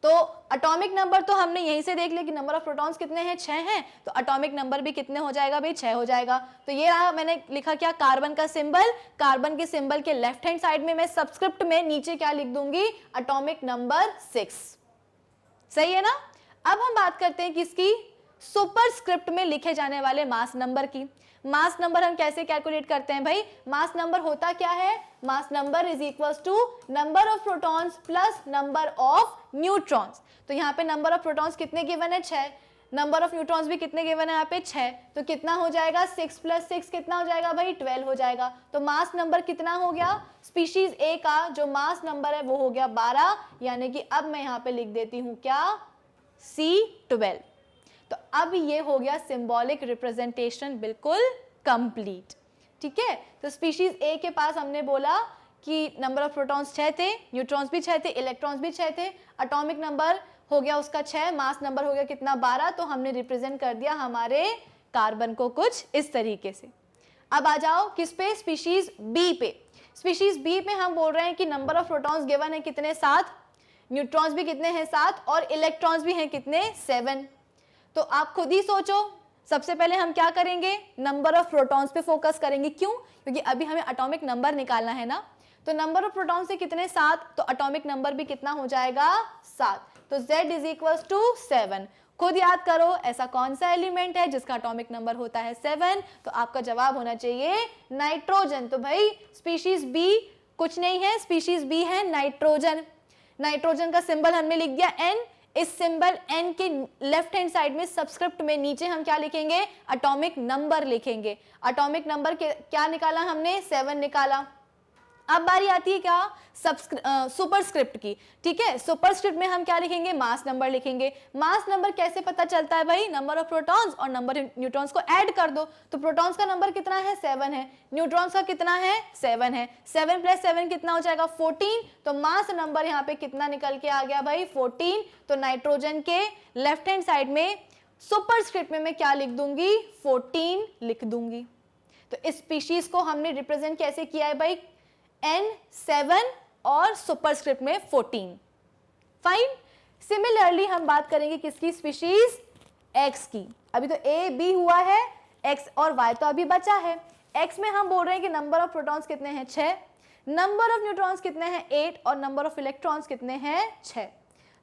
तो एटॉमिक नंबर तो हमने यहीं से देख लिया कि नंबर ऑफ प्रोटॉन्स कितने हैं, 6 हैं, तो एटॉमिक नंबर भी कितने हो जाएगा भाई, 6 हो जाएगा। तो ये रहा, मैंने लिखा क्या, कार्बन का सिंबल। कार्बन के सिंबल के लेफ्ट हैंड साइड में मैं सबस्क्रिप्ट में नीचे क्या लिख दूंगी, एटॉमिक नंबर 6। सही है ना। अब हम बात करते हैं किसकी, सुपरस्क्रिप्ट में लिखे जाने वाले मास नंबर की। मास नंबर हम कैसे कैलकुलेट करते हैं भाई, मास नंबर होता क्या है, mass number is equals to number of protons plus number of neutrons. तो यहाँ पे नंबर ऑफ प्रोटॉन्स कितने गिवन है, 6, नंबर ऑफ न्यूट्रॉन्स भी कितने गिवन है यहाँ पे, 6, तो कितना हो जाएगा, 6 + 6 कितना हो जाएगा भाई, 12 हो जाएगा। तो मास नंबर कितना हो गया, स्पीशीज ए का जो मास नंबर है वो हो गया 12, यानी कि अब मैं यहाँ पे लिख देती हूँ क्या, C12। तो अब ये हो गया सिंबॉलिक रिप्रेजेंटेशन बिल्कुल कंप्लीट। ठीक है, तो स्पीशीज ए के पास हमने बोला कि नंबर ऑफ प्रोटॉन्स 6 थे, न्यूट्रॉन्स भी 6 थे, इलेक्ट्रॉन्स भी 6 थे, एटॉमिक नंबर हो गया उसका 6, मास नंबर हो गया कितना, 12। तो हमने रिप्रेजेंट कर दिया हमारे कार्बन को कुछ इस तरीके से। अब आ जाओ किस पे, स्पीशीज बी पे। स्पीशीज बी पे हम बोल रहे हैं कि नंबर ऑफ प्रोटॉन्स गिवन है कितने, 7, न्यूट्रॉन्स भी कितने हैं, 7, और इलेक्ट्रॉन्स भी हैं कितने, 7। तो आप खुद ही सोचो, सबसे पहले हम क्या करेंगे, नंबर ऑफ प्रोटॉन्स पे फोकस करेंगे। क्यों, क्योंकि अभी हमें एटॉमिक नंबर निकालना है ना। तो नंबर ऑफ प्रोटॉन्स से कितने, 7, तो एटॉमिक नंबर भी कितना हो जाएगा, 7। तो Z = 7। खुद याद करो ऐसा कौन सा एलिमेंट है जिसका एटॉमिक नंबर होता है 7, तो आपका जवाब होना चाहिए नाइट्रोजन। तो भाई स्पीशीज बी कुछ नहीं है, स्पीशीज बी है नाइट्रोजन। नाइट्रोजन का सिंबल हमने लिख दिया N। इस सिंबल N के लेफ्ट हैंड साइड में सबस्क्रिप्ट में नीचे हम क्या लिखेंगे, एटॉमिक नंबर लिखेंगे। एटॉमिक नंबर क्या निकाला हमने, 7 निकाला। अब बारी आती है क्या सुपरस्क्रिप्ट की। ठीक है, सुपरस्क्रिप्ट में हम क्या लिखेंगे, मास नंबर लिखेंगे। मास नंबर कैसे पता चलता है भाई, नंबर ऑफ प्रोटॉन्स और नंबर ऑफ न्यूट्रॉन्स को ऐड कर दो। तो प्रोटॉन्स का नंबर कितना है 7 है, न्यूट्रॉन्स का कितना है 7 है, 7 + 7 कितना हो जाएगा 14। तो मास नंबर यहाँ पे कितना निकल के आ गया भाई 14। तो नाइट्रोजन के लेफ्ट हैंड साइड में सुपरस्क्रिप्ट में मैं क्या लिख दूंगी 14 लिख दूंगी। तो इस स्पीशीज को हमने रिप्रेजेंट कैसे किया है भाई, N7 और सुपरस्क्रिप्ट में 14। फाइन। सिमिलरली हम बात करेंगे किसकी, स्पीशीज X की। अभी तो A B हुआ है, X और Y तो अभी बचा है। X में हम बोल रहे हैं कि नंबर ऑफ प्रोटॉन्स कितने हैं 6, नंबर ऑफ न्यूट्रॉन्स कितने हैं 8 और नंबर ऑफ इलेक्ट्रॉन्स कितने हैं 6।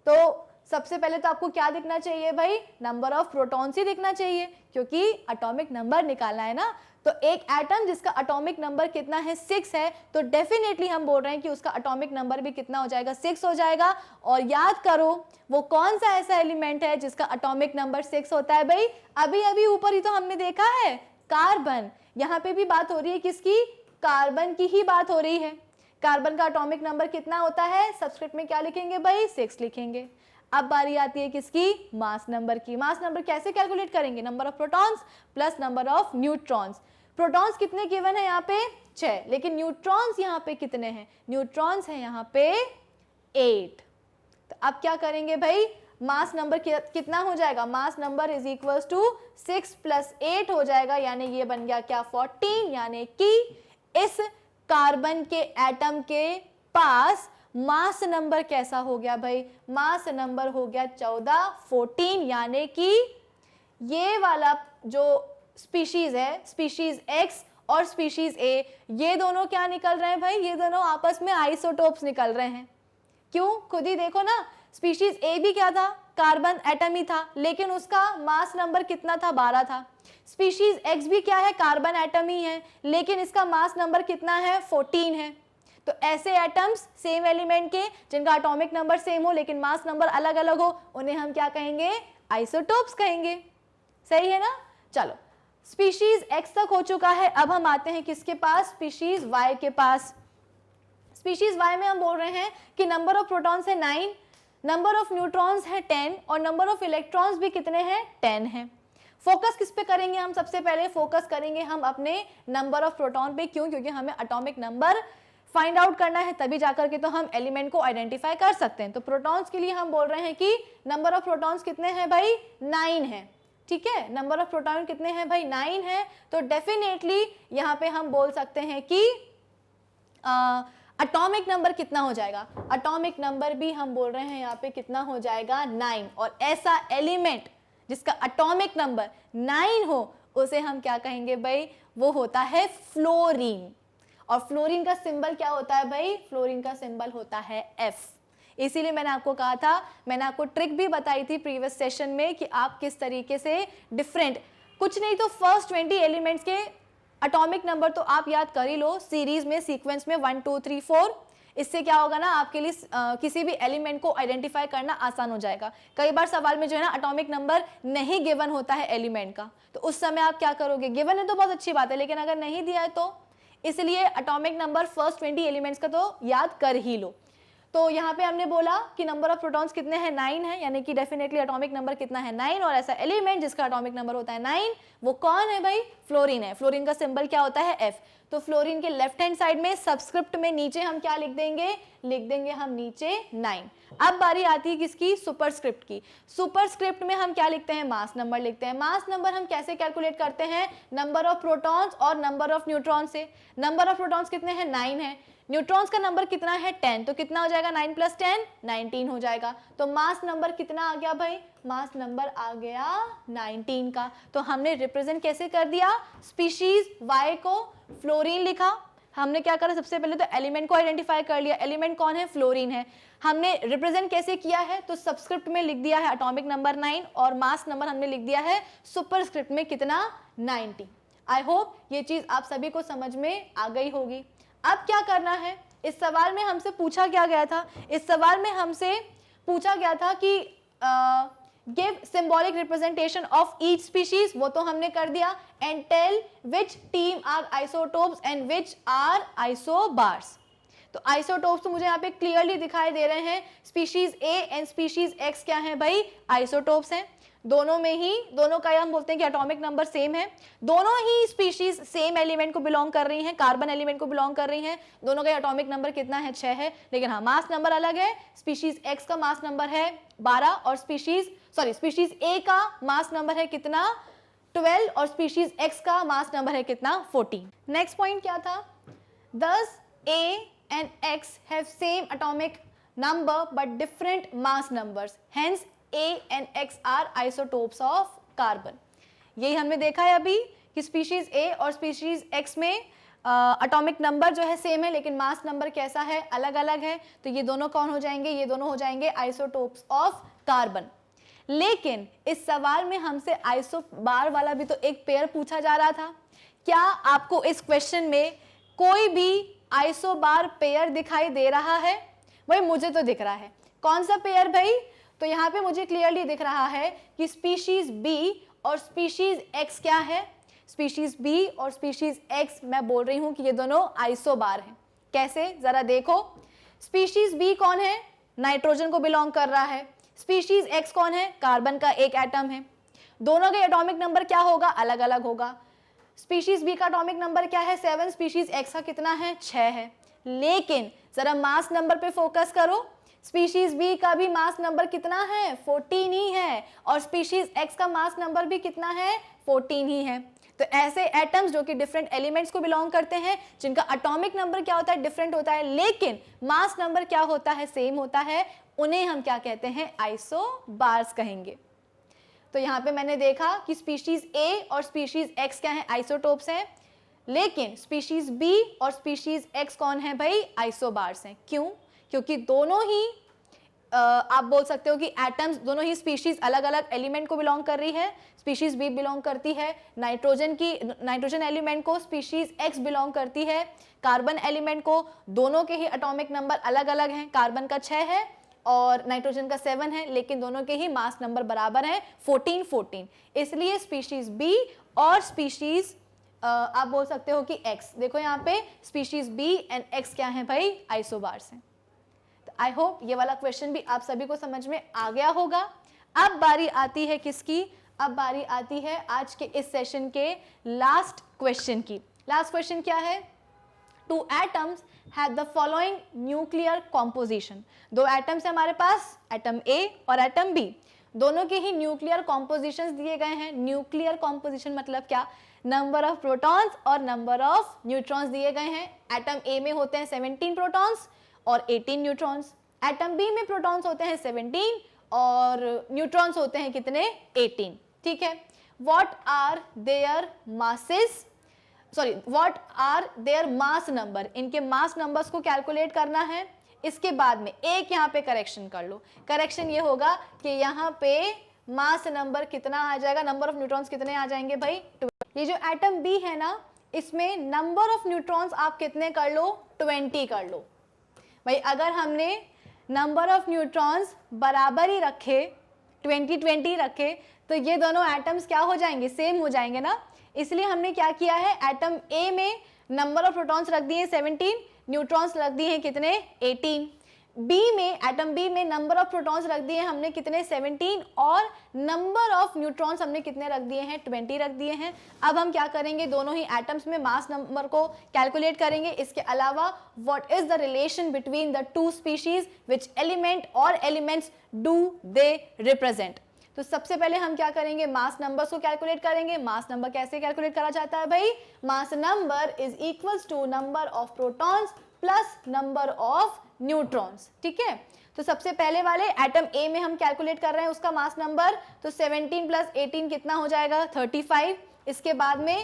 तो सबसे पहले तो आपको क्या दिखना चाहिए भाई, नंबर ऑफ प्रोटॉन्स ही दिखना चाहिए, क्योंकि एटॉमिक नंबर निकालना है ना। तो एक एटम जिसका एटॉमिक नंबर कितना है 6 है, तो डेफिनेटली हम बोल रहे हैं कि उसका एटॉमिक नंबर भी कितना हो जाएगा 6 हो जाएगा। और याद करो वो कौन सा ऐसा एलिमेंट है जिसका एटॉमिक नंबर 6 होता है भाई, अभी अभी ऊपर ही तो हमने देखा है, कार्बन। यहाँ पे भी बात हो रही है किसकी, कार्बन की ही बात हो रही है। कार्बन का एटॉमिक नंबर कितना होता है, सबस्क्रिप्ट में क्या लिखेंगे भाई 6 लिखेंगे। अब बारी आती है किसकी, मास नंबर की। मास नंबर कैसे कैलकुलेट करेंगे, number of protons plus number of neutrons. Protons कितने गिवन है यहाँ पे 6, लेकिन न्यूट्रॉन्स यहाँ पे कितने हैं, न्यूट्रॉन्स हैं यहाँ पे 8। तो अब क्या करेंगे भाई, मास नंबर कितना हो जाएगा, mass number is equals to 6 + 8 हो जाएगा, यानी ये बन गया क्या 14। यानी कि इस कार्बन के एटम के पास मास नंबर कैसा हो गया भाई, मास नंबर हो गया 14। यानी कि ये वाला जो स्पीशीज है, स्पीशीज X और स्पीशीज A, ये दोनों क्या निकल रहे हैं भाई, ये दोनों आपस में आइसोटोप्स निकल रहे हैं। क्यों, खुद ही देखो ना, स्पीशीज A भी क्या था, कार्बन एटम ही था, लेकिन उसका मास नंबर कितना था 12 था। स्पीशीज X भी क्या है, कार्बन एटम ही है, लेकिन इसका मास नंबर कितना है 14 है। तो ऐसे एटम्स सेम एलिमेंट के जिनका एटॉमिक नंबर सेम हो लेकिन मास नंबर अलग अलग हो, उन्हें हम क्या कहेंगे, आइसोटोप्स कहेंगे। सही है ना। चलो, स्पीशीज X तक हो चुका है। अब हम आते हैं किसके पास, स्पीशीज Y के पास। स्पीशीज Y में हम बोल रहे हैं कि नंबर ऑफ प्रोटॉन्स है 9, नंबर ऑफ न्यूट्रॉन्स है 10 और नंबर ऑफ इलेक्ट्रॉन्स भी कितने हैं 10 है। फोकस किस पे करेंगे हम, सबसे पहले फोकस करेंगे हम अपने नंबर ऑफ प्रोटॉन पे। क्यों, क्योंकि हमें एटॉमिक नंबर फाइंड आउट करना है, तभी जाकर के तो हम एलिमेंट को आइडेंटिफाई कर सकते हैं। तो प्रोटॉन्स के लिए हम बोल रहे हैं कि नंबर ऑफ प्रोटॉन्स कितने हैं भाई 9 है। ठीक है, नंबर ऑफ प्रोटॉन कितने हैं भाई 9 है। तो डेफिनेटली यहाँ पे हम बोल सकते हैं कि एटॉमिक नंबर कितना हो जाएगा, एटॉमिक नंबर भी हम बोल रहे हैं यहाँ पे कितना हो जाएगा 9। और ऐसा एलिमेंट जिसका एटॉमिक नंबर 9 हो उसे हम क्या कहेंगे भाई, वो होता है फ्लोरीन। और फ्लोरीन का सिंबल क्या होता है भाई, फ्लोरीन का सिंबल होता है F। इसीलिए मैंने आपको कहा था, मैंने आपको ट्रिक भी बताई थी प्रीवियस सेशन में कि आप किस तरीके से डिफरेंट, कुछ नहीं तो फर्स्ट 20 एलिमेंट्स के एटॉमिक नंबर तो आप याद कर ही लो सीरीज में, सीक्वेंस में 1 2 3 4। इससे क्या होगा ना, आपके लिए किसी भी एलिमेंट को आइडेंटिफाई करना आसान हो जाएगा। कई बार सवाल में जो है ना एटॉमिक नंबर नहीं गिवन होता है एलिमेंट का, तो उस समय आप क्या करोगे, गिवन है तो बहुत अच्छी बात है, लेकिन अगर नहीं दिया है तो, इसलिए एटॉमिक नंबर फर्स्ट 20 एलिमेंट्स का तो याद कर ही लो। तो यहाँ पे हमने बोला कि नंबर ऑफ प्रोटॉन्स कितने हैं 9 है, यानी कि डेफिनेटली एटॉमिक नंबर कितना है 9। और ऐसा एलिमेंट जिसका एटॉमिक नंबर होता है 9 वो कौन है भाई, फ्लोरीन है। फ्लोरीन का सिंबल क्या होता है F। तो फ्लोरीन के लेफ्ट हैंड साइड में सबस्क्रिप्ट में नीचे हम क्या लिख देंगे, लिख देंगे हम नीचे 9। अब बारी आती है किसकी, सुपरस्क्रिप्ट की। सुपरस्क्रिप्ट में हम क्या लिखते हैं, मास नंबर लिखते हैं। मास नंबर हम कैसे कैलकुलेट करते हैं, नंबर ऑफ प्रोटॉन्स और नंबर ऑफ न्यूट्रॉन से। नंबर ऑफ प्रोटॉन्स कितने हैं 9 है, न्यूट्रॉन्स का नंबर कितना है 10, तो कितना हो जाएगा 9 + 10 19 हो जाएगा। तो मास नंबर कितना आ गया भाई, मास नंबर आ गया 19 का। तो हमने रिप्रेजेंट कैसे कर दिया, स्पीशीज Y को फ्लोरीन लिखा। हमने क्या करा, सबसे पहले तो एलिमेंट को आइडेंटिफाई कर लिया, एलिमेंट कौन है, फ्लोरीन है। हमने रिप्रेजेंट कैसे किया है, तो सबस्क्रिप्ट में लिख दिया है एटॉमिक नंबर 9 और मास नंबर हमने लिख दिया है सुपरस्क्रिप्ट में कितना 90। आई होप ये चीज आप सभी को समझ में आ गई होगी। अब क्या करना है, इस सवाल में हमसे पूछा क्या गया था, इस सवाल में हमसे पूछा गया था कि give symbolic representation of each species, वो तो हमने कर दिया। And tell which them are isotopes and which are isobars. तो आइसोटोप्स तो मुझे यहाँ पे क्लियरली दिखाई दे रहे हैं, species A and species X क्या है भाई, आइसोटोप्स हैं। दोनों में ही, दोनों का हम बोलते हैं कि एटॉमिक नंबर सेम है, दोनों ही स्पीशीज सेम एलिमेंट को बिलोंग कर रही हैं, कार्बन एलिमेंट को बिलोंग कर रही हैं, दोनों का एटॉमिक नंबर कितना है, 6 है, लेकिन हाँ मास नंबर अलग है। स्पीशीज एक्स का मास नंबर है 12 और स्पीशीज ए का मास नंबर है कितना, 12 और स्पीशीज एक्स का मास नंबर है कितना, 14। नेक्स्ट पॉइंट क्या था, दस A and x have same atomic number but different mass numbers, hence A and X are isotopes of carbon। यही हमने देखा है अभी कि स्पीशीज A और स्पीशीज X में एटॉमिक नंबर जो है सेम है, लेकिन मास नंबर कैसा है, अलग अलग है। तो ये दोनों कौन हो जाएंगे, ये दोनों हो जाएंगे आइसोटोप्स ऑफ कार्बन। लेकिन इस सवाल में हमसे आइसोबार वाला भी तो एक पेयर पूछा जा रहा था। क्या आपको इस क्वेश्चन में कोई भी आइसोबार पेयर दिखाई दे रहा है? भाई मुझे तो दिख रहा है। कौन सा पेयर भाई? तो यहाँ पे मुझे क्लियरली दिख रहा है कि स्पीशीज बी और स्पीशीज एक्स क्या है, स्पीशीज बी और स्पीशीज एक्स मैं बोल रही हूं कि ये दोनों आइसोबार हैं। कैसे, जरा देखो। स्पीशीज बी कौन है, नाइट्रोजन को बिलोंग कर रहा है। स्पीशीज एक्स कौन है, कार्बन का एक एटम है। दोनों के एटॉमिक नंबर क्या होगा, अलग अलग होगा। स्पीशीज बी का एटॉमिक नंबर क्या है, 7, स्पीशीज एक्स का कितना है, 6 है। लेकिन जरा मास नंबर पे फोकस करो, स्पीशीज बी का भी मास नंबर कितना है, 14 ही है, और स्पीशीज एक्स का मास नंबर भी कितना है, 14 ही है। तो ऐसे एटम्स जो कि डिफरेंट एलिमेंट्स को बिलोंग करते हैं, जिनका एटॉमिक नंबर क्या होता है, डिफरेंट होता है, लेकिन मास नंबर क्या होता है, सेम होता है, उन्हें हम क्या कहते हैं, आइसोबार्स कहेंगे। तो यहाँ पे मैंने देखा कि स्पीशीज ए और स्पीशीज एक्स क्या है, आइसोटोप्स हैं, लेकिन स्पीशीज बी और स्पीशीज एक्स कौन है भाई, आइसोबार्स हैं। क्यों? क्योंकि दोनों ही आप बोल सकते हो कि एटम्स, दोनों ही स्पीशीज अलग अलग एलिमेंट को बिलोंग कर रही है। स्पीशीज बी बिलोंग करती है नाइट्रोजन एलिमेंट को, स्पीशीज एक्स बिलोंग करती है कार्बन एलिमेंट को। दोनों के ही एटॉमिक नंबर अलग अलग हैं, कार्बन का 6 है और नाइट्रोजन का 7 है, लेकिन दोनों के ही मास नंबर बराबर है 14। इसलिए स्पीशीज बी और स्पीशीज आप बोल सकते हो कि एक्स, देखो यहाँ पे स्पीशीज बी एंड एक्स क्या है भाई, आइसोबार्स हैं। आई होप ये वाला क्वेश्चन भी आप सभी को समझ में आ गया होगा। अब बारी आती है किसकी, अब बारी आती है आज के इस सेशन के लास्ट क्वेश्चन की। लास्ट क्वेश्चन क्या है, 2 atoms have the following nuclear composition. 2 atoms है हमारे पास, एटम ए और एटम बी, दोनों के ही न्यूक्लियर कॉम्पोजिशंस दिए गए हैं। न्यूक्लियर कॉम्पोजिशन मतलब क्या, नंबर ऑफ प्रोटॉन्स और नंबर ऑफ न्यूट्रॉन्स दिए गए हैं। एटम ए में होते हैं 17 प्रोटॉन्स और 18 न्यूट्रॉन्स, एटम बी में प्रोटॉन्स होते हैं 17 और न्यूट्रॉन्स होते हैं कितने, 18। ठीक है, what are their masses, sorry what are their mass number, इनके मास नंबर्स को कैलकुलेट करना है। इसके बाद में एक यहाँ पे करेक्शन कर लो। करेक्शन ये होगा कि यहाँ पे मास नंबर कितना आ जाएगा, नंबर ऑफ न्यूट्रॉन्स कितने आ जाएंगे भाई, 12। ये जो एटम बी है ना, इसमें नंबर ऑफ न्यूट्रॉन्स आप कितने कर लो, 20 कर लो। भाई अगर हमने नंबर ऑफ न्यूट्रॉन्स बराबर ही रखे, 20 रखे, तो ये दोनों एटम्स क्या हो जाएंगे, सेम हो जाएंगे ना। इसलिए हमने क्या किया है, एटम ए में नंबर ऑफ प्रोटॉन्स रख दिए 17, न्यूट्रॉन्स रख दिए हैं कितने, 18। बी में, एटम बी में नंबर ऑफ प्रोटॉन्स रख दिए हमने कितने, 17, और नंबर ऑफ न्यूट्रॉन्स हमने कितने रख दिए हैं, 20 रख दिए हैं। अब हम क्या करेंगे, दोनों ही एटम्स में मास नंबर को कैलकुलेट करेंगे। इसके अलावा what is the relation between the 2 species, which element और एलिमेंट्स डू दे रिप्रेजेंट। तो सबसे पहले हम क्या करेंगे, मास नंबर्स को कैलकुलेट करेंगे। मास नंबर कैसे कैलकुलेट करा जाता है भाई, mass number is equals to number of protons plus number of neutrons. ठीक है, तो सबसे पहले वाले एटम ए में हम कैलकुलेट कर रहे हैं उसका मास नंबर, तो 17 प्लस 18 कितना हो जाएगा, 35। इसके बाद में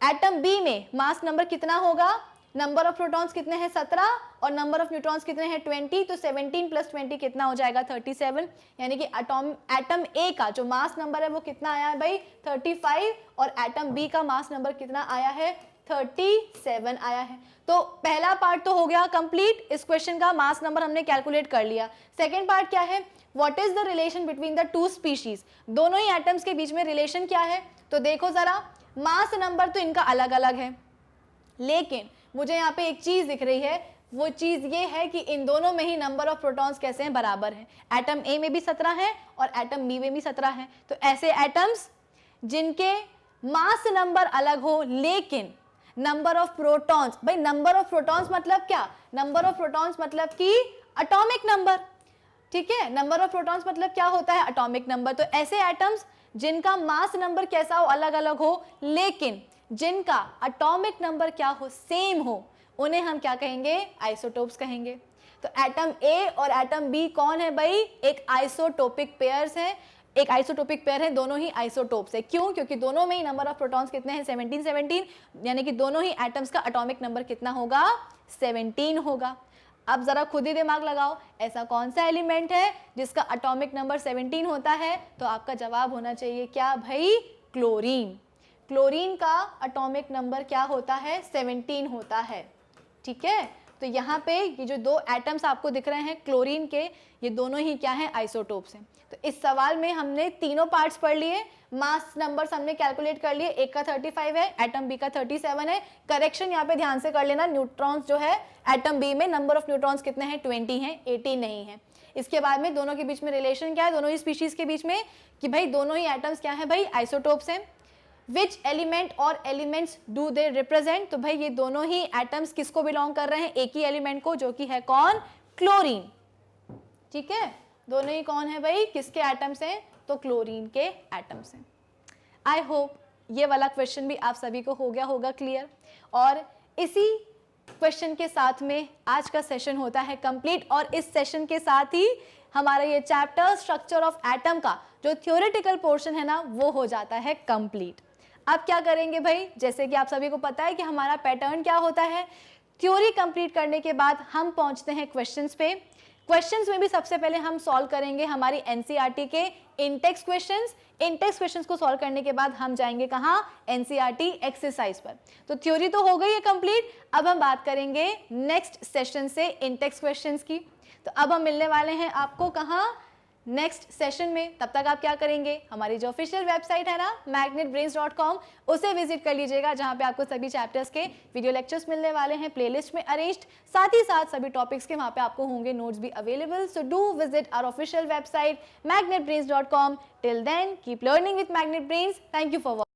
एटम बी में मास नंबर कितना होगा, नंबर ऑफ प्रोटॉन्स कितने हैं, 17, और नंबर ऑफ न्यूट्रॉन्स कितने हैं, 20। तो 17 प्लस 20 कितना हो जाएगा, 37। यानी कि एटम ए का जो मास नंबर है वो कितना आया है भाई, 35, और एटम बी का मास नंबर कितना आया है, 37 आया है। तो पहला पार्ट तो हो गया कंप्लीट, इस क्वेश्चन का मास नंबर हमने कैलकुलेट कर लिया। सेकेंड पार्ट क्या है, what is the relation between the 2 species, दोनों ही एटम्स के बीच में रिलेशन क्या है। तो देखो जरा, मास नंबर तो इनका अलग अलग है, लेकिन मुझे यहाँ पे एक चीज दिख रही है, वो चीज ये है कि इन दोनों में ही नंबर ऑफ प्रोटॉन्स कैसे हैं, बराबर हैं। एटम ए में भी 17 है और एटम बी में भी 17 है। तो ऐसे एटम्स जिनके मास नंबर अलग हो लेकिन नंबर ऑफ प्रोटॉन्स, भाई नंबर ऑफ प्रोटॉन्स मतलब क्या, नंबर ऑफ प्रोटॉन्स मतलब कि एटॉमिक नंबर, ठीक है। नंबर ऑफ प्रोटॉन्स मतलब क्या होता है, एटॉमिक नंबर। तो ऐसे एटम्स जिनका मास नंबर कैसा हो, अलग अलग हो, लेकिन जिनका एटॉमिक नंबर क्या हो, सेम हो, उन्हें हम क्या कहेंगे, आइसोटोप्स कहेंगे। तो एटम ए और एटम बी कौन है भाई, एक आइसोटोपिक पेयर्स हैं, एक आइसोटोपिक पेयर है, दोनों ही आइसोटोप्स है। क्यों, क्योंकि दोनों में ही नंबर ऑफ प्रोटॉन्स कितने हैं, 17 17, यानी कि दोनों ही एटम्स का एटॉमिक नंबर कितना होगा, 17 होगा। अब जरा खुद ही दिमाग लगाओ, ऐसा कौन सा एलिमेंट है जिसका एटॉमिक नंबर 17 होता है, तो आपका जवाब होना चाहिए क्या भाई, क्लोरीन। क्लोरीन का एटॉमिक नंबर क्या होता है, 17 होता है, ठीक है। तो यहाँ पे ये जो दो एटम्स आपको दिख रहे हैं क्लोरीन के, ये दोनों ही क्या हैं, आइसोटोप्स हैं। तो इस सवाल में हमने तीनों पार्ट्स पढ़ लिए, मास नंबर्स हमने कैलकुलेट कर लिए, एक का 35 है, एटम बी का 37 है। करेक्शन यहाँ पे ध्यान से कर लेना, न्यूट्रॉन्स जो है एटम बी में नंबर ऑफ न्यूट्रॉन्स कितने हैं, 20 हैं, 18 नहीं है। इसके बाद में दोनों के बीच में रिलेशन क्या है, दोनों ही स्पीशीज के बीच में, कि भाई दोनों ही एटम्स क्या है भाई, आइसोटोप्स हैं। विच एलिमेंट और एलिमेंट्स डू दे रिप्रेजेंट, तो भाई ये दोनों ही एटम्स किसको बिलोंग कर रहे हैं, एक ही एलिमेंट को, जो कि है कौन, क्लोरीन, ठीक है। दोनों ही कौन है भाई, किसके एटम्स हैं, तो क्लोरीन के एटम्स हैं। आई होप ये वाला क्वेश्चन भी आप सभी को हो गया होगा क्लियर। और इसी क्वेश्चन के साथ में आज का सेशन होता है कंप्लीट, और इस सेशन के साथ ही हमारा ये चैप्टर स्ट्रक्चर ऑफ एटम का जो थ्योरेटिकल पोर्शन है ना, वो हो जाता है कंप्लीट। अब क्या करेंगे भाई, जैसे कि आप सभी को पता है कि हमारा पैटर्न क्या होता है, थ्योरी कंप्लीट करने के बाद हम पहुंचते हैं क्वेश्चंस पे। क्वेश्चंस में भी सबसे पहले हम सॉल्व करेंगे हमारी एनसीईआरटी के इंटेक्स क्वेश्चंस। इंटेक्स क्वेश्चंस को सॉल्व करने के बाद हम जाएंगे कहाँ, एनसीईआरटी एक्सरसाइज पर। तो थ्योरी तो हो गई है कंप्लीट, अब हम बात करेंगे नेक्स्ट सेशन से इंटेक्स क्वेश्चंस की। तो अब हम मिलने वाले हैं आपको कहाँ, नेक्स्ट सेशन में। तब तक आप क्या करेंगे, हमारी जो ऑफिशियल वेबसाइट है ना magnetbrains.com, उसे विजिट कर लीजिएगा, जहां पे आपको सभी चैप्टर्स के वीडियो लेक्चर्स मिलने वाले हैं प्लेलिस्ट में अरेंज्ड, साथ ही साथ सभी टॉपिक्स के वहां पे आपको होंगे नोट्स भी available. So do visit our official website magnetbrains.com। Till then keep learning with Magnet Brains. Thank you for